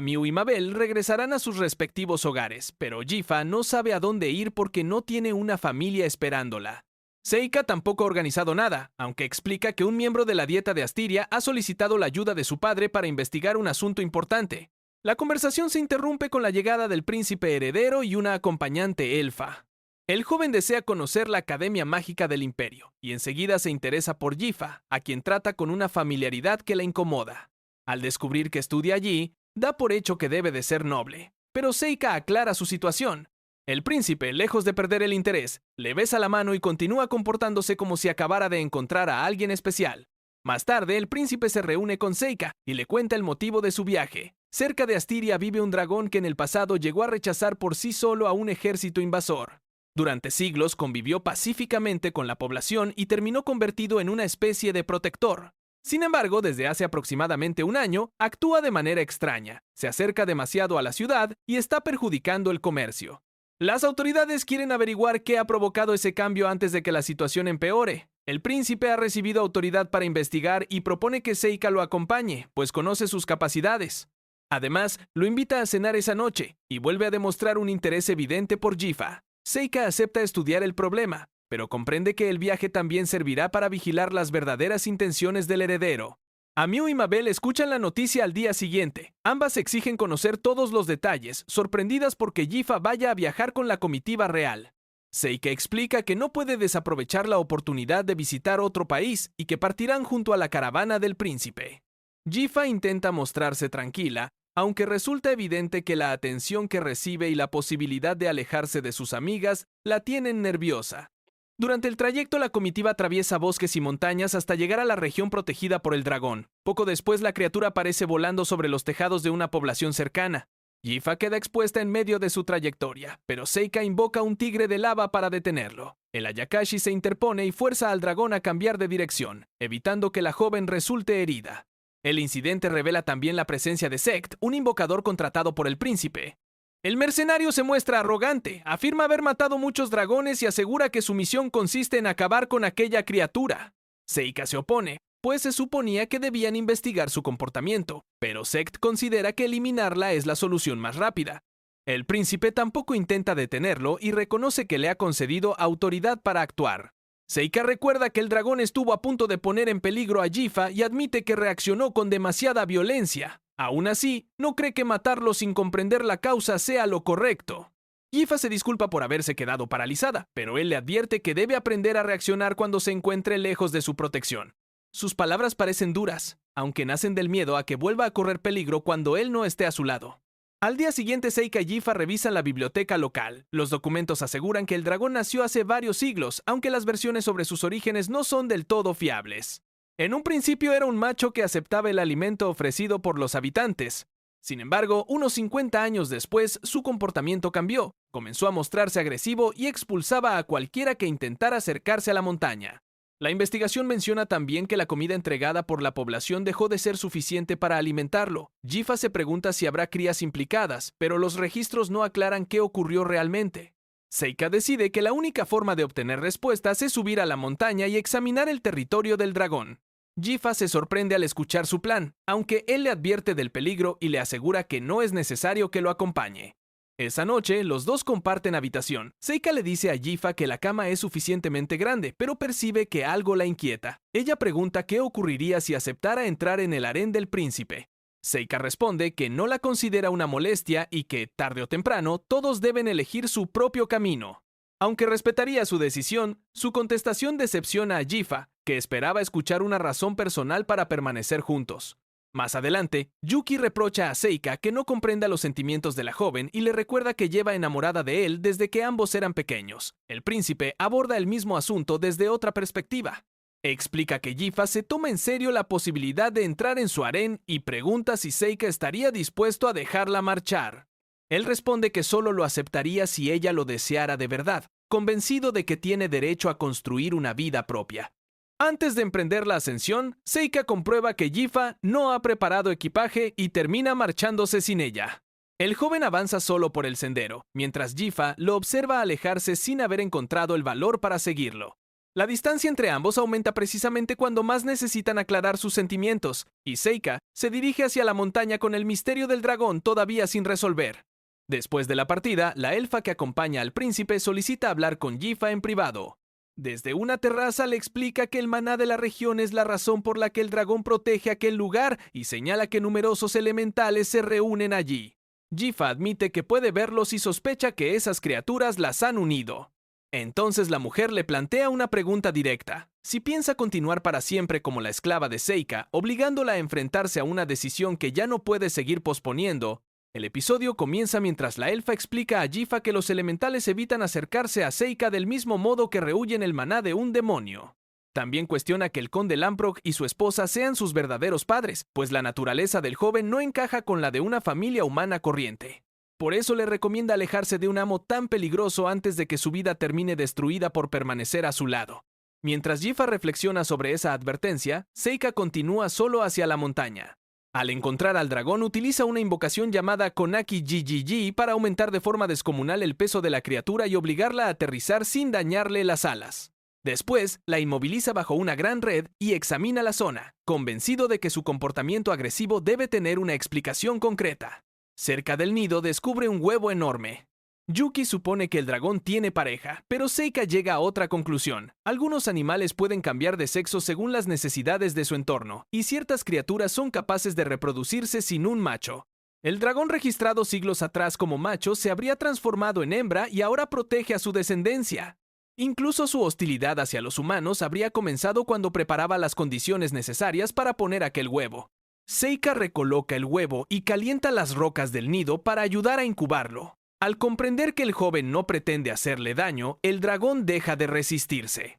Mew y Mabel regresarán a sus respectivos hogares, pero Jifa no sabe a dónde ir porque no tiene una familia esperándola. Seika tampoco ha organizado nada, aunque explica que un miembro de la Dieta de Astiria ha solicitado la ayuda de su padre para investigar un asunto importante. La conversación se interrumpe con la llegada del príncipe heredero y una acompañante elfa. El joven desea conocer la Academia Mágica del Imperio, y enseguida se interesa por Jifa, a quien trata con una familiaridad que la incomoda. Al descubrir que estudia allí, da por hecho que debe de ser noble, pero Seika aclara su situación. El príncipe, lejos de perder el interés, le besa la mano y continúa comportándose como si acabara de encontrar a alguien especial. Más tarde, el príncipe se reúne con Seika y le cuenta el motivo de su viaje. Cerca de Astiria vive un dragón que en el pasado llegó a rechazar por sí solo a un ejército invasor. Durante siglos convivió pacíficamente con la población y terminó convertido en una especie de protector. Sin embargo, desde hace aproximadamente un año, actúa de manera extraña, se acerca demasiado a la ciudad y está perjudicando el comercio. Las autoridades quieren averiguar qué ha provocado ese cambio antes de que la situación empeore. El príncipe ha recibido autoridad para investigar y propone que Seika lo acompañe, pues conoce sus capacidades. Además, lo invita a cenar esa noche y vuelve a demostrar un interés evidente por Jifa. Seika acepta estudiar el problema, pero comprende que el viaje también servirá para vigilar las verdaderas intenciones del heredero. Mew y Mabel escuchan la noticia al día siguiente. Ambas exigen conocer todos los detalles, sorprendidas porque Jifa vaya a viajar con la comitiva real. Seika explica que no puede desaprovechar la oportunidad de visitar otro país y que partirán junto a la caravana del príncipe. Jifa intenta mostrarse tranquila, aunque resulta evidente que la atención que recibe y la posibilidad de alejarse de sus amigas la tienen nerviosa. Durante el trayecto, la comitiva atraviesa bosques y montañas hasta llegar a la región protegida por el dragón. Poco después, la criatura aparece volando sobre los tejados de una población cercana. Jifa queda expuesta en medio de su trayectoria, pero Seika invoca un tigre de lava para detenerlo. El Ayakashi se interpone y fuerza al dragón a cambiar de dirección, evitando que la joven resulte herida. El incidente revela también la presencia de Sect, un invocador contratado por el príncipe. El mercenario se muestra arrogante, afirma haber matado muchos dragones y asegura que su misión consiste en acabar con aquella criatura. Seika se opone, pues se suponía que debían investigar su comportamiento, pero Sect considera que eliminarla es la solución más rápida. El príncipe tampoco intenta detenerlo y reconoce que le ha concedido autoridad para actuar. Seika recuerda que el dragón estuvo a punto de poner en peligro a Jifa y admite que reaccionó con demasiada violencia. Aún así, no cree que matarlo sin comprender la causa sea lo correcto. Jifa se disculpa por haberse quedado paralizada, pero él le advierte que debe aprender a reaccionar cuando se encuentre lejos de su protección. Sus palabras parecen duras, aunque nacen del miedo a que vuelva a correr peligro cuando él no esté a su lado. Al día siguiente, Seika y Jifa revisan la biblioteca local. Los documentos aseguran que el dragón nació hace varios siglos, aunque las versiones sobre sus orígenes no son del todo fiables. En un principio era un macho que aceptaba el alimento ofrecido por los habitantes. Sin embargo, unos 50 años después, su comportamiento cambió. Comenzó a mostrarse agresivo y expulsaba a cualquiera que intentara acercarse a la montaña. La investigación menciona también que la comida entregada por la población dejó de ser suficiente para alimentarlo. Jifa se pregunta si habrá crías implicadas, pero los registros no aclaran qué ocurrió realmente. Seika decide que la única forma de obtener respuestas es subir a la montaña y examinar el territorio del dragón. Jifa se sorprende al escuchar su plan, aunque él le advierte del peligro y le asegura que no es necesario que lo acompañe. Esa noche, los dos comparten habitación. Seika le dice a Jifa que la cama es suficientemente grande, pero percibe que algo la inquieta. Ella pregunta qué ocurriría si aceptara entrar en el harén del príncipe. Seika responde que no la considera una molestia y que, tarde o temprano, todos deben elegir su propio camino. Aunque respetaría su decisión, su contestación decepciona a Jifa, que esperaba escuchar una razón personal para permanecer juntos. Más adelante, Yuki reprocha a Seika que no comprenda los sentimientos de la joven y le recuerda que lleva enamorada de él desde que ambos eran pequeños. El príncipe aborda el mismo asunto desde otra perspectiva. Explica que Jifa se toma en serio la posibilidad de entrar en su harén y pregunta si Seika estaría dispuesto a dejarla marchar. Él responde que solo lo aceptaría si ella lo deseara de verdad, convencido de que tiene derecho a construir una vida propia. Antes de emprender la ascensión, Seika comprueba que Jifa no ha preparado equipaje y termina marchándose sin ella. El joven avanza solo por el sendero, mientras Jifa lo observa alejarse sin haber encontrado el valor para seguirlo. La distancia entre ambos aumenta precisamente cuando más necesitan aclarar sus sentimientos, y Seika se dirige hacia la montaña con el misterio del dragón todavía sin resolver. Después de la partida, la elfa que acompaña al príncipe solicita hablar con Jifa en privado. Desde una terraza le explica que el maná de la región es la razón por la que el dragón protege aquel lugar y señala que numerosos elementales se reúnen allí. Jifa admite que puede verlos y sospecha que esas criaturas las han unido. Entonces la mujer le plantea una pregunta directa. Si piensa continuar para siempre como la esclava de Seika, obligándola a enfrentarse a una decisión que ya no puede seguir posponiendo. El episodio comienza mientras la elfa explica a Jifa que los elementales evitan acercarse a Seika del mismo modo que rehuyen el maná de un demonio. También cuestiona que el conde Lamprock y su esposa sean sus verdaderos padres, pues la naturaleza del joven no encaja con la de una familia humana corriente. Por eso le recomienda alejarse de un amo tan peligroso antes de que su vida termine destruida por permanecer a su lado. Mientras Jifa reflexiona sobre esa advertencia, Seika continúa solo hacia la montaña. Al encontrar al dragón, utiliza una invocación llamada Konaki Jijiji para aumentar de forma descomunal el peso de la criatura y obligarla a aterrizar sin dañarle las alas. Después, la inmoviliza bajo una gran red y examina la zona, convencido de que su comportamiento agresivo debe tener una explicación concreta. Cerca del nido descubre un huevo enorme. Yuki supone que el dragón tiene pareja, pero Seika llega a otra conclusión. Algunos animales pueden cambiar de sexo según las necesidades de su entorno, y ciertas criaturas son capaces de reproducirse sin un macho. El dragón registrado siglos atrás como macho se habría transformado en hembra y ahora protege a su descendencia. Incluso su hostilidad hacia los humanos habría comenzado cuando preparaba las condiciones necesarias para poner aquel huevo. Seika recoloca el huevo y calienta las rocas del nido para ayudar a incubarlo. Al comprender que el joven no pretende hacerle daño, el dragón deja de resistirse.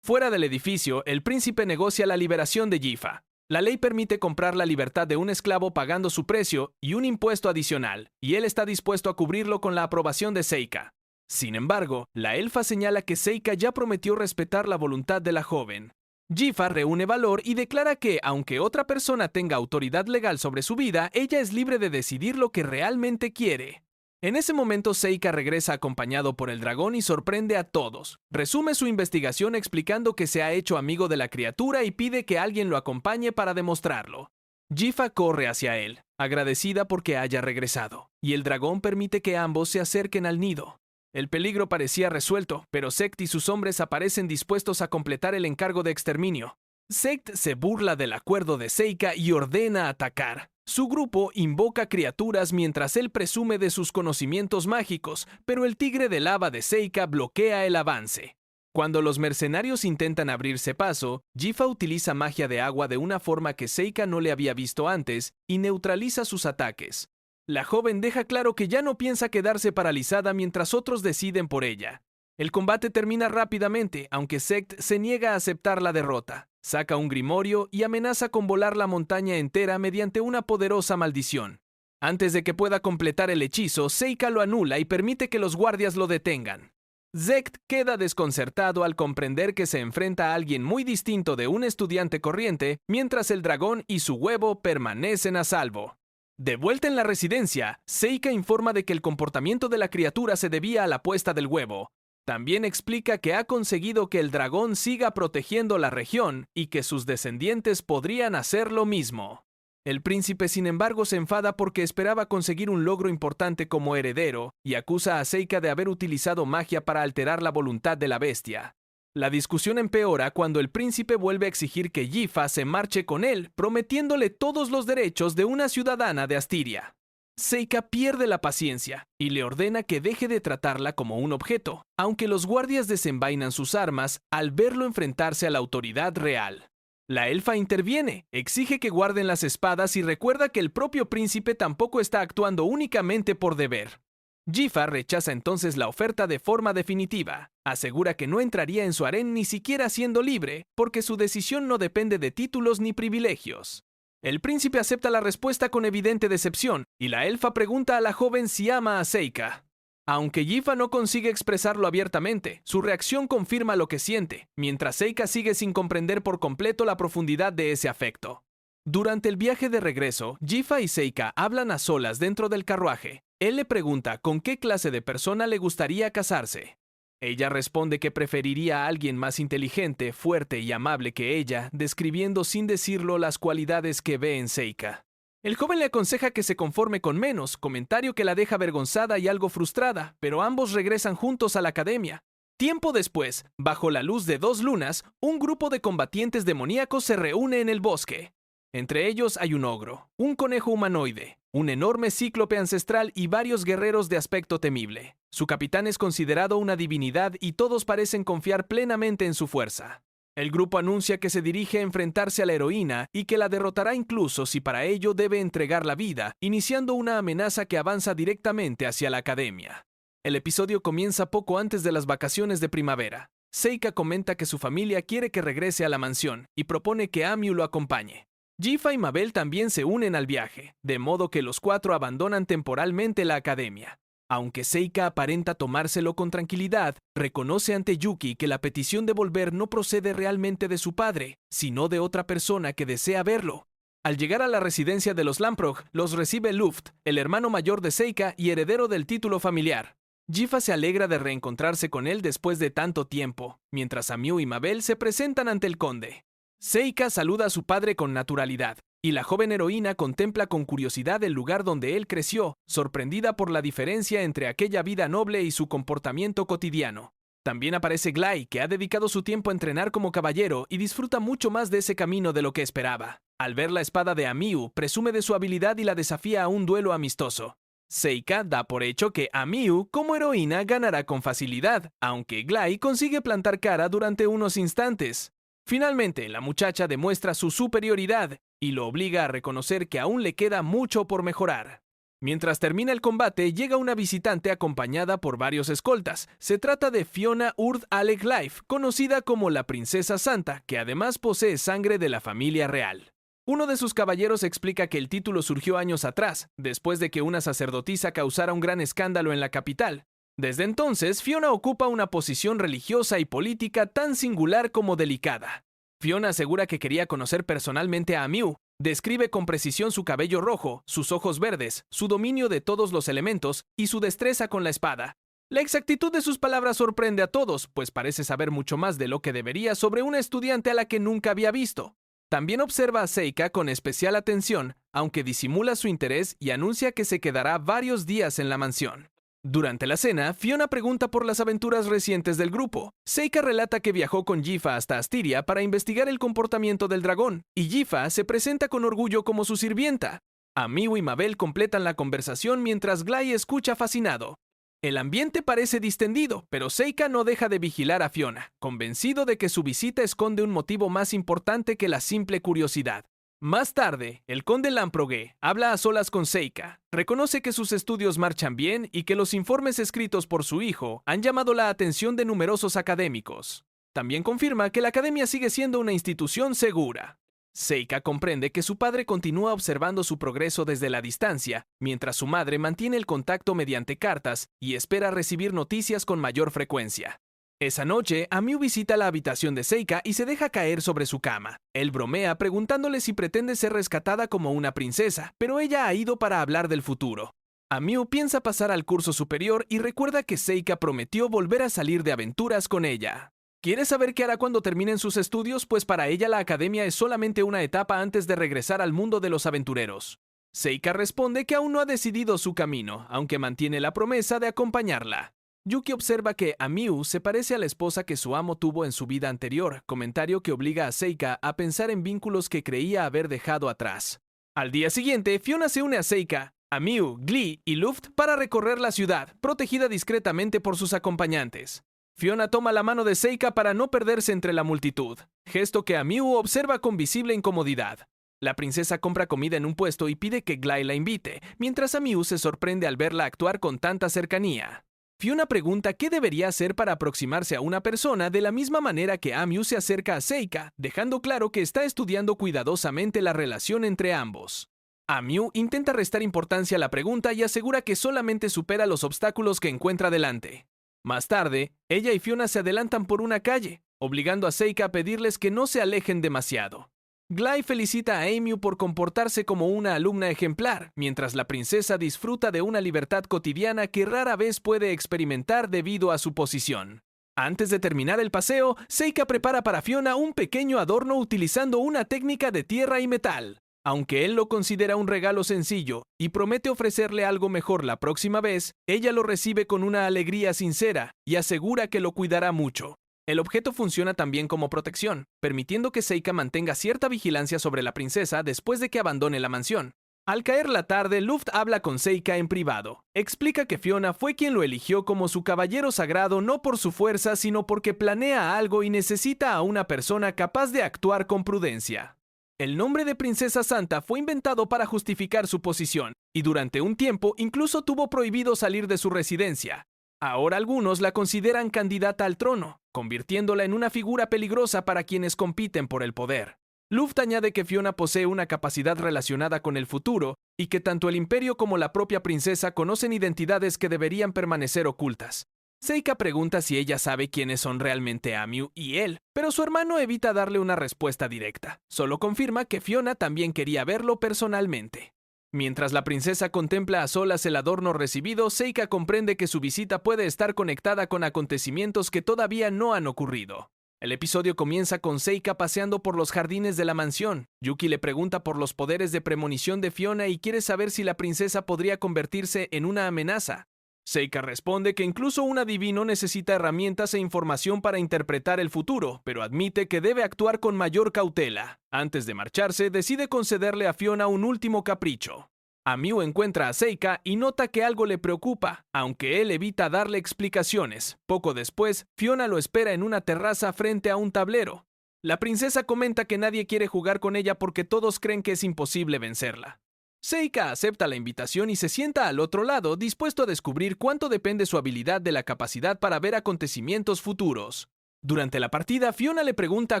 Fuera del edificio, el príncipe negocia la liberación de Jifa. La ley permite comprar la libertad de un esclavo pagando su precio y un impuesto adicional, y él está dispuesto a cubrirlo con la aprobación de Seika. Sin embargo, la elfa señala que Seika ya prometió respetar la voluntad de la joven. Jifa reúne valor y declara que, aunque otra persona tenga autoridad legal sobre su vida, ella es libre de decidir lo que realmente quiere. En ese momento, Seika regresa acompañado por el dragón y sorprende a todos. Resume su investigación explicando que se ha hecho amigo de la criatura y pide que alguien lo acompañe para demostrarlo. Jifa corre hacia él, agradecida porque haya regresado, y el dragón permite que ambos se acerquen al nido. El peligro parecía resuelto, pero Sect y sus hombres aparecen dispuestos a completar el encargo de exterminio. Sect se burla del acuerdo de Seika y ordena atacar. Su grupo invoca criaturas mientras él presume de sus conocimientos mágicos, pero el tigre de lava de Seika bloquea el avance. Cuando los mercenarios intentan abrirse paso, Jifa utiliza magia de agua de una forma que Seika no le había visto antes y neutraliza sus ataques. La joven deja claro que ya no piensa quedarse paralizada mientras otros deciden por ella. El combate termina rápidamente, aunque Sect se niega a aceptar la derrota. Saca un grimorio y amenaza con volar la montaña entera mediante una poderosa maldición. Antes de que pueda completar el hechizo, Seika lo anula y permite que los guardias lo detengan. Sect queda desconcertado al comprender que se enfrenta a alguien muy distinto de un estudiante corriente, mientras el dragón y su huevo permanecen a salvo. De vuelta en la residencia, Seika informa de que el comportamiento de la criatura se debía a la puesta del huevo. También explica que ha conseguido que el dragón siga protegiendo la región y que sus descendientes podrían hacer lo mismo. El príncipe, sin embargo, se enfada porque esperaba conseguir un logro importante como heredero y acusa a Seika de haber utilizado magia para alterar la voluntad de la bestia. La discusión empeora cuando el príncipe vuelve a exigir que Yifa se marche con él, prometiéndole todos los derechos de una ciudadana de Astiria. Seika pierde la paciencia y le ordena que deje de tratarla como un objeto, aunque los guardias desenvainan sus armas al verlo enfrentarse a la autoridad real. La elfa interviene, exige que guarden las espadas y recuerda que el propio príncipe tampoco está actuando únicamente por deber. Yifa rechaza entonces la oferta de forma definitiva. Asegura que no entraría en su harén ni siquiera siendo libre, porque su decisión no depende de títulos ni privilegios. El príncipe acepta la respuesta con evidente decepción, y la elfa pregunta a la joven si ama a Seika. Aunque Yifa no consigue expresarlo abiertamente, su reacción confirma lo que siente, mientras Seika sigue sin comprender por completo la profundidad de ese afecto. Durante el viaje de regreso, Yifa y Seika hablan a solas dentro del carruaje. Él le pregunta con qué clase de persona le gustaría casarse. Ella responde que preferiría a alguien más inteligente, fuerte y amable que ella, describiendo sin decirlo las cualidades que ve en Seika. El joven le aconseja que se conforme con menos, comentario que la deja avergonzada y algo frustrada, pero ambos regresan juntos a la academia. Tiempo después, bajo la luz de 2 lunas, un grupo de combatientes demoníacos se reúne en el bosque. Entre ellos hay un ogro, un conejo humanoide, un enorme cíclope ancestral y varios guerreros de aspecto temible. Su capitán es considerado una divinidad y todos parecen confiar plenamente en su fuerza. El grupo anuncia que se dirige a enfrentarse a la heroína y que la derrotará incluso si para ello debe entregar la vida, iniciando una amenaza que avanza directamente hacia la academia. El episodio comienza poco antes de las vacaciones de primavera. Seika comenta que su familia quiere que regrese a la mansión y propone que Amiu lo acompañe. Yifa y Mabel también se unen al viaje, de modo que los 4 abandonan temporalmente la academia. Aunque Seika aparenta tomárselo con tranquilidad, reconoce ante Yuki que la petición de volver no procede realmente de su padre, sino de otra persona que desea verlo. Al llegar a la residencia de los Lamprog, los recibe Luft, el hermano mayor de Seika y heredero del título familiar. Yifa se alegra de reencontrarse con él después de tanto tiempo, mientras Amiu y Mabel se presentan ante el conde. Seika saluda a su padre con naturalidad, y la joven heroína contempla con curiosidad el lugar donde él creció, sorprendida por la diferencia entre aquella vida noble y su comportamiento cotidiano. También aparece Glai, que ha dedicado su tiempo a entrenar como caballero y disfruta mucho más de ese camino de lo que esperaba. Al ver la espada de Amiu, presume de su habilidad y la desafía a un duelo amistoso. Seika da por hecho que Amiu, como heroína, ganará con facilidad, aunque Glai consigue plantar cara durante unos instantes. Finalmente, la muchacha demuestra su superioridad y lo obliga a reconocer que aún le queda mucho por mejorar. Mientras termina el combate, llega una visitante acompañada por varios escoltas. Se trata de Fiona Urd Alec Life, conocida como la Princesa Santa, que además posee sangre de la familia real. Uno de sus caballeros explica que el título surgió años atrás, después de que una sacerdotisa causara un gran escándalo en la capital. Desde entonces, Fiona ocupa una posición religiosa y política tan singular como delicada. Fiona asegura que quería conocer personalmente a Amiu, describe con precisión su cabello rojo, sus ojos verdes, su dominio de todos los elementos y su destreza con la espada. La exactitud de sus palabras sorprende a todos, pues parece saber mucho más de lo que debería sobre una estudiante a la que nunca había visto. También observa a Seika con especial atención, aunque disimula su interés y anuncia que se quedará varios días en la mansión. Durante la cena, Fiona pregunta por las aventuras recientes del grupo. Seika relata que viajó con Yifa hasta Astiria para investigar el comportamiento del dragón, y Yifa se presenta con orgullo como su sirvienta. Amiu y Mabel completan la conversación mientras Glai escucha fascinado. El ambiente parece distendido, pero Seika no deja de vigilar a Fiona, convencido de que su visita esconde un motivo más importante que la simple curiosidad. Más tarde, el conde Lamprogue habla a solas con Seika, reconoce que sus estudios marchan bien y que los informes escritos por su hijo han llamado la atención de numerosos académicos. También confirma que la academia sigue siendo una institución segura. Seika comprende que su padre continúa observando su progreso desde la distancia, mientras su madre mantiene el contacto mediante cartas y espera recibir noticias con mayor frecuencia. Esa noche, Amiu visita la habitación de Seika y se deja caer sobre su cama. Él bromea preguntándole si pretende ser rescatada como una princesa, pero ella ha ido para hablar del futuro. Amiu piensa pasar al curso superior y recuerda que Seika prometió volver a salir de aventuras con ella. Quiere saber qué hará cuando terminen sus estudios, pues para ella la academia es solamente una etapa antes de regresar al mundo de los aventureros. Seika responde que aún no ha decidido su camino, aunque mantiene la promesa de acompañarla. Yuki observa que Amiu se parece a la esposa que su amo tuvo en su vida anterior, comentario que obliga a Seika a pensar en vínculos que creía haber dejado atrás. Al día siguiente, Fiona se une a Seika, Amiu, Glee y Luft para recorrer la ciudad, protegida discretamente por sus acompañantes. Fiona toma la mano de Seika para no perderse entre la multitud, gesto que Amiu observa con visible incomodidad. La princesa compra comida en un puesto y pide que Glee la invite, mientras Amiu se sorprende al verla actuar con tanta cercanía. Fiona pregunta qué debería hacer para aproximarse a una persona de la misma manera que Amiu se acerca a Seika, dejando claro que está estudiando cuidadosamente la relación entre ambos. Amiu intenta restar importancia a la pregunta y asegura que solamente supera los obstáculos que encuentra delante. Más tarde, ella y Fiona se adelantan por una calle, obligando a Seika a pedirles que no se alejen demasiado. Glee felicita a Amiu por comportarse como una alumna ejemplar, mientras la princesa disfruta de una libertad cotidiana que rara vez puede experimentar debido a su posición. Antes de terminar el paseo, Seika prepara para Fiona un pequeño adorno utilizando una técnica de tierra y metal. Aunque él lo considera un regalo sencillo y promete ofrecerle algo mejor la próxima vez, ella lo recibe con una alegría sincera y asegura que lo cuidará mucho. El objeto funciona también como protección, permitiendo que Seika mantenga cierta vigilancia sobre la princesa después de que abandone la mansión. Al caer la tarde, Luft habla con Seika en privado. Explica que Fiona fue quien lo eligió como su caballero sagrado no por su fuerza, sino porque planea algo y necesita a una persona capaz de actuar con prudencia. El nombre de Princesa Santa fue inventado para justificar su posición, y durante un tiempo incluso tuvo prohibido salir de su residencia. Ahora algunos la consideran candidata al trono, convirtiéndola en una figura peligrosa para quienes compiten por el poder. Luft añade que Fiona posee una capacidad relacionada con el futuro y que tanto el imperio como la propia princesa conocen identidades que deberían permanecer ocultas. Seika pregunta si ella sabe quiénes son realmente Amiu y él, pero su hermano evita darle una respuesta directa. Solo confirma que Fiona también quería verlo personalmente. Mientras la princesa contempla a solas el adorno recibido, Seika comprende que su visita puede estar conectada con acontecimientos que todavía no han ocurrido. El episodio comienza con Seika paseando por los jardines de la mansión. Yuki le pregunta por los poderes de premonición de Fiona y quiere saber si la princesa podría convertirse en una amenaza. Seika responde que incluso un adivino necesita herramientas e información para interpretar el futuro, pero admite que debe actuar con mayor cautela. Antes de marcharse, decide concederle a Fiona un último capricho. Amiu encuentra a Seika y nota que algo le preocupa, aunque él evita darle explicaciones. Poco después, Fiona lo espera en una terraza frente a un tablero. La princesa comenta que nadie quiere jugar con ella porque todos creen que es imposible vencerla. Seika acepta la invitación y se sienta al otro lado, dispuesto a descubrir cuánto depende su habilidad de la capacidad para ver acontecimientos futuros. Durante la partida, Fiona le pregunta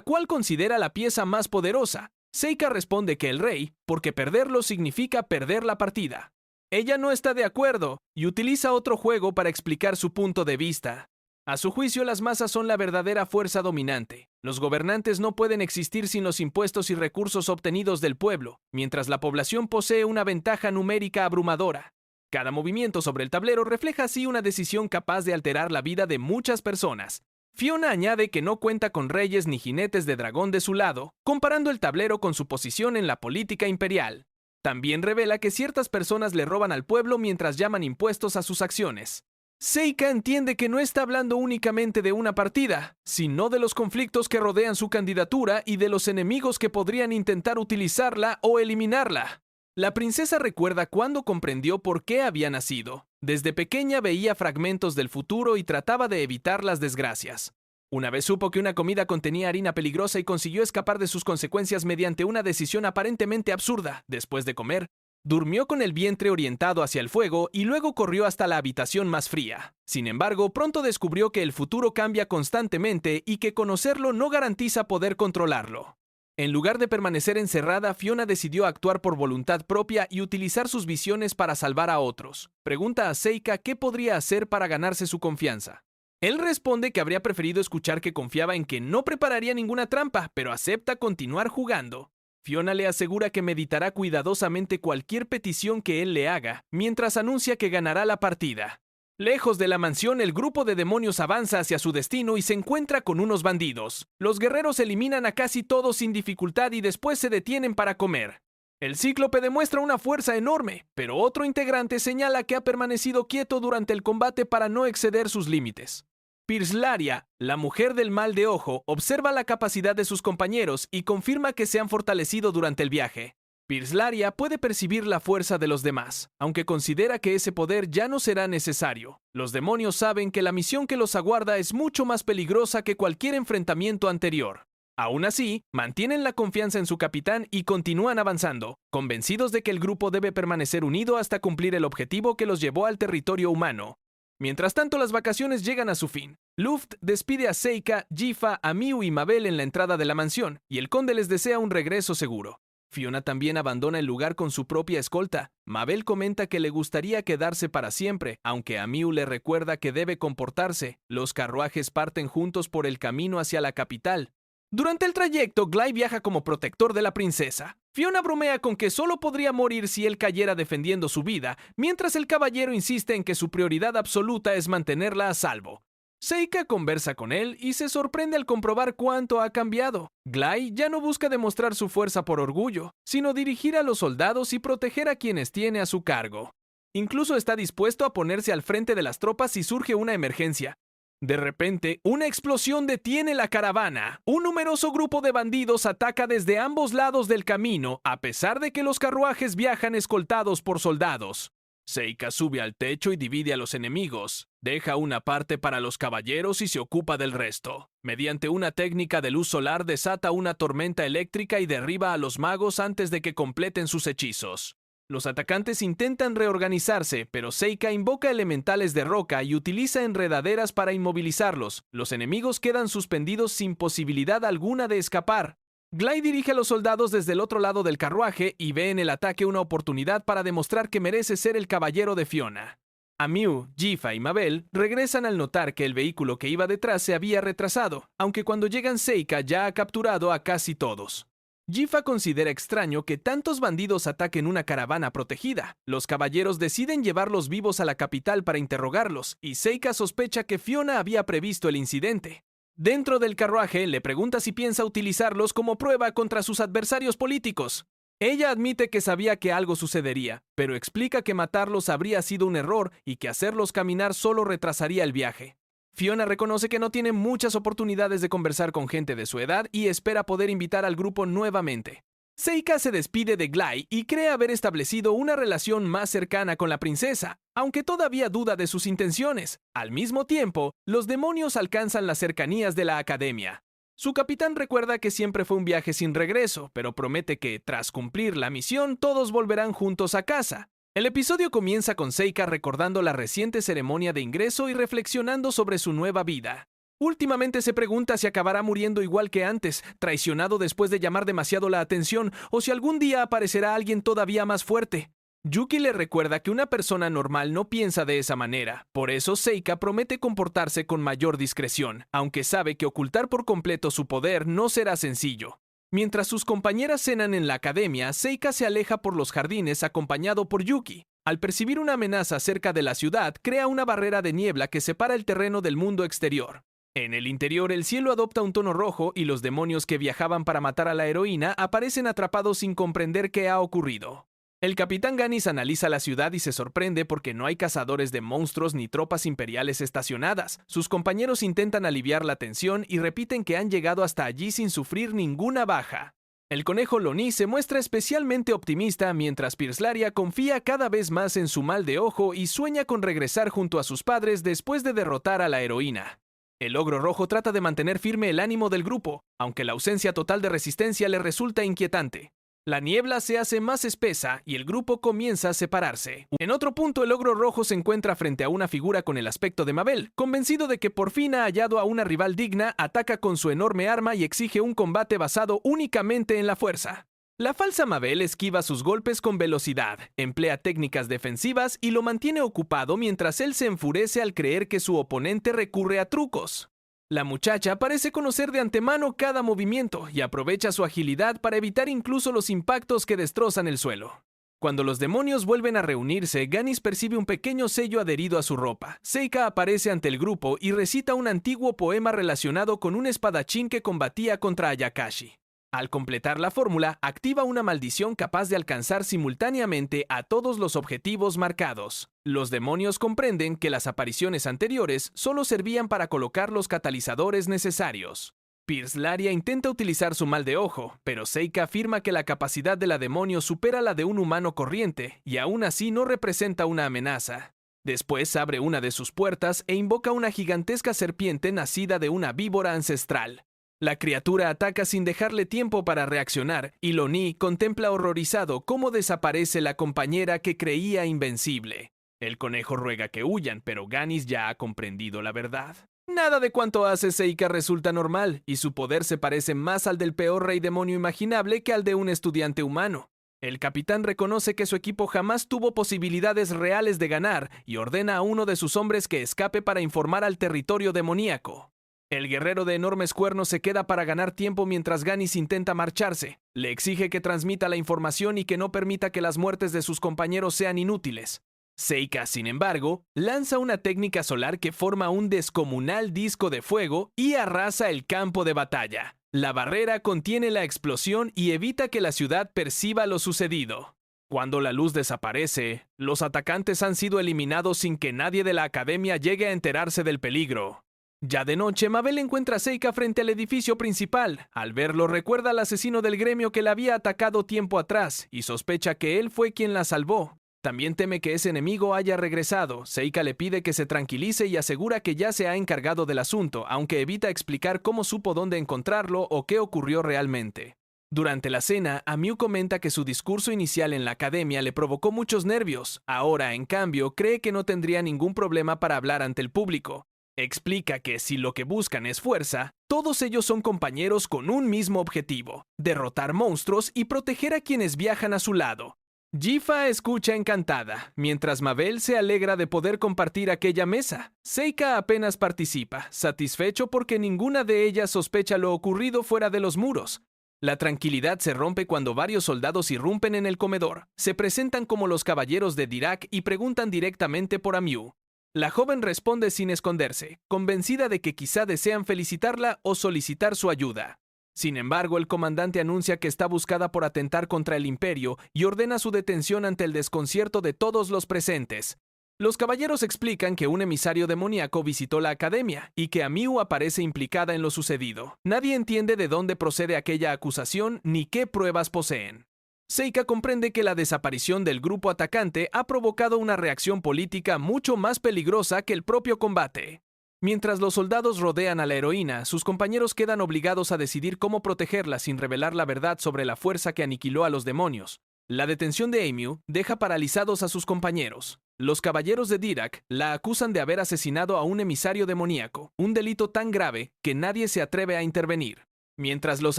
cuál considera la pieza más poderosa. Seika responde que el rey, porque perderlo significa perder la partida. Ella no está de acuerdo y utiliza otro juego para explicar su punto de vista. A su juicio, las masas son la verdadera fuerza dominante. Los gobernantes no pueden existir sin los impuestos y recursos obtenidos del pueblo, mientras la población posee una ventaja numérica abrumadora. Cada movimiento sobre el tablero refleja así una decisión capaz de alterar la vida de muchas personas. Fiona añade que no cuenta con reyes ni jinetes de dragón de su lado, comparando el tablero con su posición en la política imperial. También revela que ciertas personas le roban al pueblo mientras llaman impuestos a sus acciones. Seika entiende que no está hablando únicamente de una partida, sino de los conflictos que rodean su candidatura y de los enemigos que podrían intentar utilizarla o eliminarla. La princesa recuerda cuándo comprendió por qué había nacido. Desde pequeña veía fragmentos del futuro y trataba de evitar las desgracias. Una vez supo que una comida contenía harina peligrosa y consiguió escapar de sus consecuencias mediante una decisión aparentemente absurda. Después de comer, durmió con el vientre orientado hacia el fuego y luego corrió hasta la habitación más fría. Sin embargo, pronto descubrió que el futuro cambia constantemente y que conocerlo no garantiza poder controlarlo. En lugar de permanecer encerrada, Fiona decidió actuar por voluntad propia y utilizar sus visiones para salvar a otros. Pregunta a Seika qué podría hacer para ganarse su confianza. Él responde que habría preferido escuchar que confiaba en que no prepararía ninguna trampa, pero acepta continuar jugando. Fiona le asegura que meditará cuidadosamente cualquier petición que él le haga, mientras anuncia que ganará la partida. Lejos de la mansión, el grupo de demonios avanza hacia su destino y se encuentra con unos bandidos. Los guerreros eliminan a casi todos sin dificultad y después se detienen para comer. El cíclope demuestra una fuerza enorme, pero otro integrante señala que ha permanecido quieto durante el combate para no exceder sus límites. Pirslaria, la mujer del mal de ojo, observa la capacidad de sus compañeros y confirma que se han fortalecido durante el viaje. Pirslaria puede percibir la fuerza de los demás, aunque considera que ese poder ya no será necesario. Los demonios saben que la misión que los aguarda es mucho más peligrosa que cualquier enfrentamiento anterior. Aún así, mantienen la confianza en su capitán y continúan avanzando, convencidos de que el grupo debe permanecer unido hasta cumplir el objetivo que los llevó al territorio humano. Mientras tanto, las vacaciones llegan a su fin. Luft despide a Seika, Jifa, a Miu y Mabel en la entrada de la mansión, y el conde les desea un regreso seguro. Fiona también abandona el lugar con su propia escolta. Mabel comenta que le gustaría quedarse para siempre, aunque a Miu le recuerda que debe comportarse. Los carruajes parten juntos por el camino hacia la capital. Durante el trayecto, Glide viaja como protector de la princesa. Fiona bromea con que solo podría morir si él cayera defendiendo su vida, mientras el caballero insiste en que su prioridad absoluta es mantenerla a salvo. Seika conversa con él y se sorprende al comprobar cuánto ha cambiado. Glide ya no busca demostrar su fuerza por orgullo, sino dirigir a los soldados y proteger a quienes tiene a su cargo. Incluso está dispuesto a ponerse al frente de las tropas si surge una emergencia. De repente, una explosión detiene la caravana. Un numeroso grupo de bandidos ataca desde ambos lados del camino, a pesar de que los carruajes viajan escoltados por soldados. Seika sube al techo y divide a los enemigos. Deja una parte para los caballeros y se ocupa del resto. Mediante una técnica de luz solar desata una tormenta eléctrica y derriba a los magos antes de que completen sus hechizos. Los atacantes intentan reorganizarse, pero Seika invoca elementales de roca y utiliza enredaderas para inmovilizarlos. Los enemigos quedan suspendidos sin posibilidad alguna de escapar. Glide dirige a los soldados desde el otro lado del carruaje y ve en el ataque una oportunidad para demostrar que merece ser el caballero de Fiona. Miu, Jifa y Mabel regresan al notar que el vehículo que iba detrás se había retrasado, aunque cuando llegan Seika ya ha capturado a casi todos. Jifa considera extraño que tantos bandidos ataquen una caravana protegida. Los caballeros deciden llevarlos vivos a la capital para interrogarlos, y Seika sospecha que Fiona había previsto el incidente. Dentro del carruaje, le pregunta si piensa utilizarlos como prueba contra sus adversarios políticos. Ella admite que sabía que algo sucedería, pero explica que matarlos habría sido un error y que hacerlos caminar solo retrasaría el viaje. Fiona reconoce que no tiene muchas oportunidades de conversar con gente de su edad y espera poder invitar al grupo nuevamente. Seika se despide de Glide y cree haber establecido una relación más cercana con la princesa, aunque todavía duda de sus intenciones. Al mismo tiempo, los demonios alcanzan las cercanías de la academia. Su capitán recuerda que siempre fue un viaje sin regreso, pero promete que, tras cumplir la misión, todos volverán juntos a casa. El episodio comienza con Seika recordando la reciente ceremonia de ingreso y reflexionando sobre su nueva vida. Últimamente se pregunta si acabará muriendo igual que antes, traicionado después de llamar demasiado la atención, o si algún día aparecerá alguien todavía más fuerte. Yuki le recuerda que una persona normal no piensa de esa manera, por eso Seika promete comportarse con mayor discreción, aunque sabe que ocultar por completo su poder no será sencillo. Mientras sus compañeras cenan en la academia, Seika se aleja por los jardines acompañado por Yuki. Al percibir una amenaza cerca de la ciudad, crea una barrera de niebla que separa el terreno del mundo exterior. En el interior, el cielo adopta un tono rojo y los demonios que viajaban para matar a la heroína aparecen atrapados sin comprender qué ha ocurrido. El capitán Ganis analiza la ciudad y se sorprende porque no hay cazadores de monstruos ni tropas imperiales estacionadas. Sus compañeros intentan aliviar la tensión y repiten que han llegado hasta allí sin sufrir ninguna baja. El conejo Loni se muestra especialmente optimista mientras Pirslaria confía cada vez más en su mal de ojo y sueña con regresar junto a sus padres después de derrotar a la heroína. El ogro rojo trata de mantener firme el ánimo del grupo, aunque la ausencia total de resistencia le resulta inquietante. La niebla se hace más espesa y el grupo comienza a separarse. En otro punto, el ogro rojo se encuentra frente a una figura con el aspecto de Mabel. Convencido de que por fin ha hallado a una rival digna, ataca con su enorme arma y exige un combate basado únicamente en la fuerza. La falsa Mabel esquiva sus golpes con velocidad, emplea técnicas defensivas y lo mantiene ocupado mientras él se enfurece al creer que su oponente recurre a trucos. La muchacha parece conocer de antemano cada movimiento y aprovecha su agilidad para evitar incluso los impactos que destrozan el suelo. Cuando los demonios vuelven a reunirse, Gannis percibe un pequeño sello adherido a su ropa. Seika aparece ante el grupo y recita un antiguo poema relacionado con un espadachín que combatía contra Ayakashi. Al completar la fórmula, activa una maldición capaz de alcanzar simultáneamente a todos los objetivos marcados. Los demonios comprenden que las apariciones anteriores solo servían para colocar los catalizadores necesarios. Pierce Laria intenta utilizar su mal de ojo, pero Seika afirma que la capacidad de la demonio supera la de un humano corriente y aún así no representa una amenaza. Después abre una de sus puertas e invoca una gigantesca serpiente nacida de una víbora ancestral. La criatura ataca sin dejarle tiempo para reaccionar, y Loni contempla horrorizado cómo desaparece la compañera que creía invencible. El conejo ruega que huyan, pero Gannis ya ha comprendido la verdad. Nada de cuanto hace Seika resulta normal, y su poder se parece más al del peor rey demonio imaginable que al de un estudiante humano. El capitán reconoce que su equipo jamás tuvo posibilidades reales de ganar y ordena a uno de sus hombres que escape para informar al territorio demoníaco. El guerrero de enormes cuernos se queda para ganar tiempo mientras Gannis intenta marcharse. Le exige que transmita la información y que no permita que las muertes de sus compañeros sean inútiles. Seika, sin embargo, lanza una técnica solar que forma un descomunal disco de fuego y arrasa el campo de batalla. La barrera contiene la explosión y evita que la ciudad perciba lo sucedido. Cuando la luz desaparece, los atacantes han sido eliminados sin que nadie de la academia llegue a enterarse del peligro. Ya de noche, Mabel encuentra a Seika frente al edificio principal. Al verlo, recuerda al asesino del gremio que la había atacado tiempo atrás y sospecha que él fue quien la salvó. También teme que ese enemigo haya regresado. Seika le pide que se tranquilice y asegura que ya se ha encargado del asunto, aunque evita explicar cómo supo dónde encontrarlo o qué ocurrió realmente. Durante la cena, Amiu comenta que su discurso inicial en la academia le provocó muchos nervios. Ahora, en cambio, cree que no tendría ningún problema para hablar ante el público. Explica que si lo que buscan es fuerza, todos ellos son compañeros con un mismo objetivo: derrotar monstruos y proteger a quienes viajan a su lado. Jifa escucha encantada, mientras Mabel se alegra de poder compartir aquella mesa. Seika apenas participa, satisfecho porque ninguna de ellas sospecha lo ocurrido fuera de los muros. La tranquilidad se rompe cuando varios soldados irrumpen en el comedor. Se presentan como los caballeros de Dirac y preguntan directamente por Amiu. La joven responde sin esconderse, convencida de que quizá desean felicitarla o solicitar su ayuda. Sin embargo, el comandante anuncia que está buscada por atentar contra el imperio y ordena su detención ante el desconcierto de todos los presentes. Los caballeros explican que un emisario demoníaco visitó la academia y que Amiu aparece implicada en lo sucedido. Nadie entiende de dónde procede aquella acusación ni qué pruebas poseen. Seika comprende que la desaparición del grupo atacante ha provocado una reacción política mucho más peligrosa que el propio combate. Mientras los soldados rodean a la heroína, sus compañeros quedan obligados a decidir cómo protegerla sin revelar la verdad sobre la fuerza que aniquiló a los demonios. La detención de Amiu deja paralizados a sus compañeros. Los caballeros de Dirac la acusan de haber asesinado a un emisario demoníaco, un delito tan grave que nadie se atreve a intervenir. Mientras los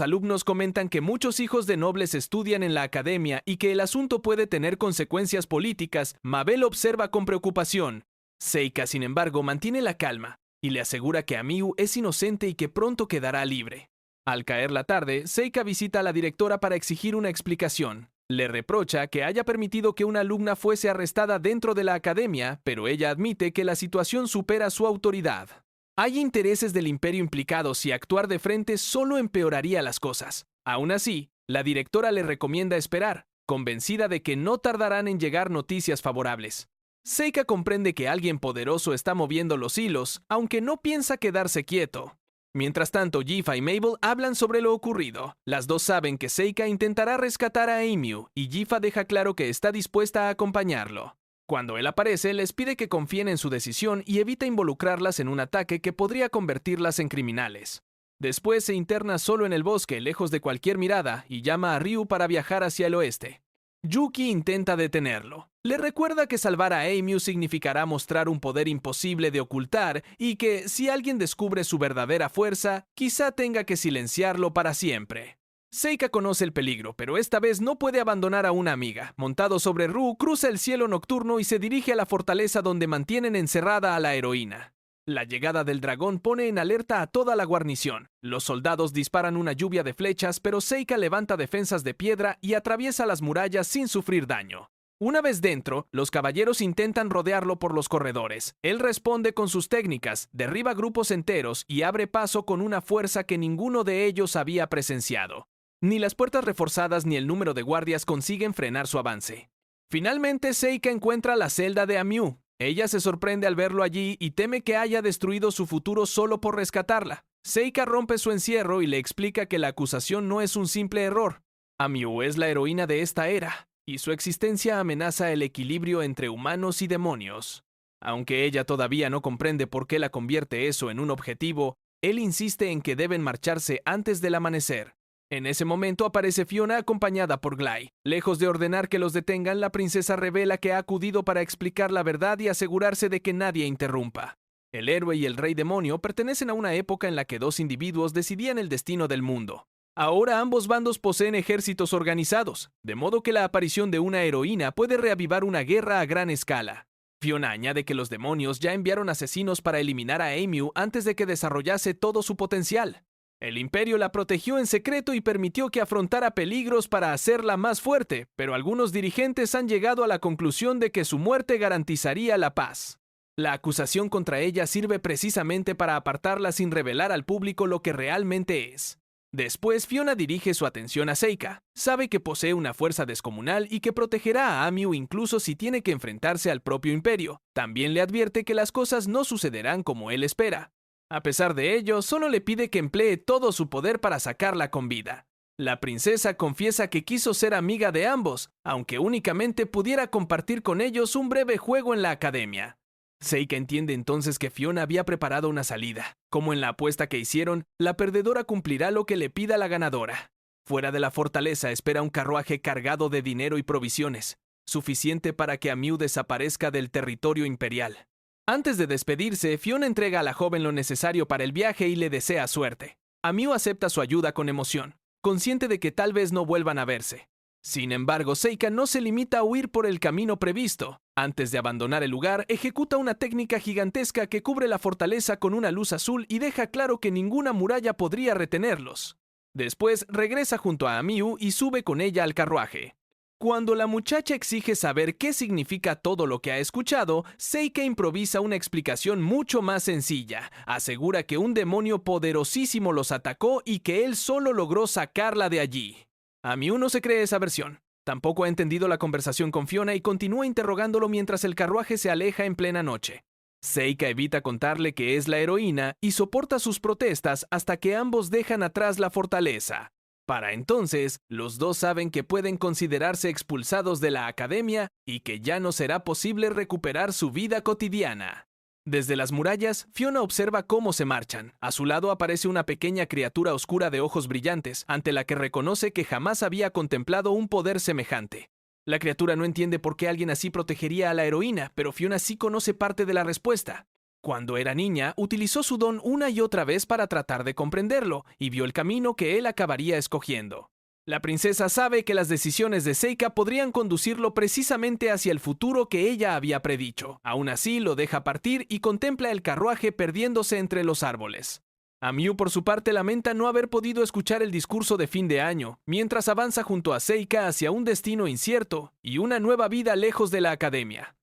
alumnos comentan que muchos hijos de nobles estudian en la academia y que el asunto puede tener consecuencias políticas, Mabel observa con preocupación. Seika, sin embargo, mantiene la calma y le asegura que Amiu es inocente y que pronto quedará libre. Al caer la tarde, Seika visita a la directora para exigir una explicación. Le reprocha que haya permitido que una alumna fuese arrestada dentro de la academia, pero ella admite que la situación supera su autoridad. Hay intereses del imperio implicados y actuar de frente solo empeoraría las cosas. Aún así, la directora le recomienda esperar, convencida de que no tardarán en llegar noticias favorables. Seika comprende que alguien poderoso está moviendo los hilos, aunque no piensa quedarse quieto. Mientras tanto, Jifa y Mabel hablan sobre lo ocurrido. Las dos saben que Seika intentará rescatar a Amiu, y Jifa deja claro que está dispuesta a acompañarlo. Cuando él aparece, les pide que confíen en su decisión y evita involucrarlas en un ataque que podría convertirlas en criminales. Después se interna solo en el bosque, lejos de cualquier mirada, y llama a Ryu para viajar hacia el oeste. Yuki intenta detenerlo. Le recuerda que salvar a Amiu significará mostrar un poder imposible de ocultar y que, si alguien descubre su verdadera fuerza, quizá tenga que silenciarlo para siempre. Seika conoce el peligro, pero esta vez no puede abandonar a una amiga. Montado sobre Ru, cruza el cielo nocturno y se dirige a la fortaleza donde mantienen encerrada a la heroína. La llegada del dragón pone en alerta a toda la guarnición. Los soldados disparan una lluvia de flechas, pero Seika levanta defensas de piedra y atraviesa las murallas sin sufrir daño. Una vez dentro, los caballeros intentan rodearlo por los corredores. Él responde con sus técnicas, derriba grupos enteros y abre paso con una fuerza que ninguno de ellos había presenciado. Ni las puertas reforzadas ni el número de guardias consiguen frenar su avance. Finalmente, Seika encuentra la celda de Amiu. Ella se sorprende al verlo allí y teme que haya destruido su futuro solo por rescatarla. Seika rompe su encierro y le explica que la acusación no es un simple error. Amiu es la heroína de esta era, y su existencia amenaza el equilibrio entre humanos y demonios. Aunque ella todavía no comprende por qué la convierte eso en un objetivo, él insiste en que deben marcharse antes del amanecer. En ese momento aparece Fiona acompañada por Glai. Lejos de ordenar que los detengan, la princesa revela que ha acudido para explicar la verdad y asegurarse de que nadie interrumpa. El héroe y el rey demonio pertenecen a una época en la que dos individuos decidían el destino del mundo. Ahora ambos bandos poseen ejércitos organizados, de modo que la aparición de una heroína puede reavivar una guerra a gran escala. Fiona añade que los demonios ya enviaron asesinos para eliminar a Amiu antes de que desarrollase todo su potencial. El imperio la protegió en secreto y permitió que afrontara peligros para hacerla más fuerte, pero algunos dirigentes han llegado a la conclusión de que su muerte garantizaría la paz. La acusación contra ella sirve precisamente para apartarla sin revelar al público lo que realmente es. Después, Fiona dirige su atención a Seika. Sabe que posee una fuerza descomunal y que protegerá a Amiu incluso si tiene que enfrentarse al propio imperio. También le advierte que las cosas no sucederán como él espera. A pesar de ello, solo le pide que emplee todo su poder para sacarla con vida. La princesa confiesa que quiso ser amiga de ambos, aunque únicamente pudiera compartir con ellos un breve juego en la academia. Seika entiende entonces que Fiona había preparado una salida. Como en la apuesta que hicieron, la perdedora cumplirá lo que le pida la ganadora. Fuera de la fortaleza espera un carruaje cargado de dinero y provisiones, suficiente para que Amiu desaparezca del territorio imperial. Antes de despedirse, Fiona entrega a la joven lo necesario para el viaje y le desea suerte. Amiu acepta su ayuda con emoción, consciente de que tal vez no vuelvan a verse. Sin embargo, Seika no se limita a huir por el camino previsto. Antes de abandonar el lugar, ejecuta una técnica gigantesca que cubre la fortaleza con una luz azul y deja claro que ninguna muralla podría retenerlos. Después, regresa junto a Amiu y sube con ella al carruaje. Cuando la muchacha exige saber qué significa todo lo que ha escuchado, Seika improvisa una explicación mucho más sencilla. Asegura que un demonio poderosísimo los atacó y que él solo logró sacarla de allí. Amiu no se cree esa versión. Tampoco ha entendido la conversación con Fiona y continúa interrogándolo mientras el carruaje se aleja en plena noche. Seika evita contarle que es la heroína y soporta sus protestas hasta que ambos dejan atrás la fortaleza. Para entonces, los dos saben que pueden considerarse expulsados de la academia y que ya no será posible recuperar su vida cotidiana. Desde las murallas, Fiona observa cómo se marchan. A su lado aparece una pequeña criatura oscura de ojos brillantes, ante la que reconoce que jamás había contemplado un poder semejante. La criatura no entiende por qué alguien así protegería a la heroína, pero Fiona sí conoce parte de la respuesta. Cuando era niña, utilizó su don una y otra vez para tratar de comprenderlo, y vio el camino que él acabaría escogiendo. La princesa sabe que las decisiones de Seika podrían conducirlo precisamente hacia el futuro que ella había predicho. Aún así, lo deja partir y contempla el carruaje perdiéndose entre los árboles. Amiu, por su parte, lamenta no haber podido escuchar el discurso de fin de año, mientras avanza junto a Seika hacia un destino incierto y una nueva vida lejos de la academia.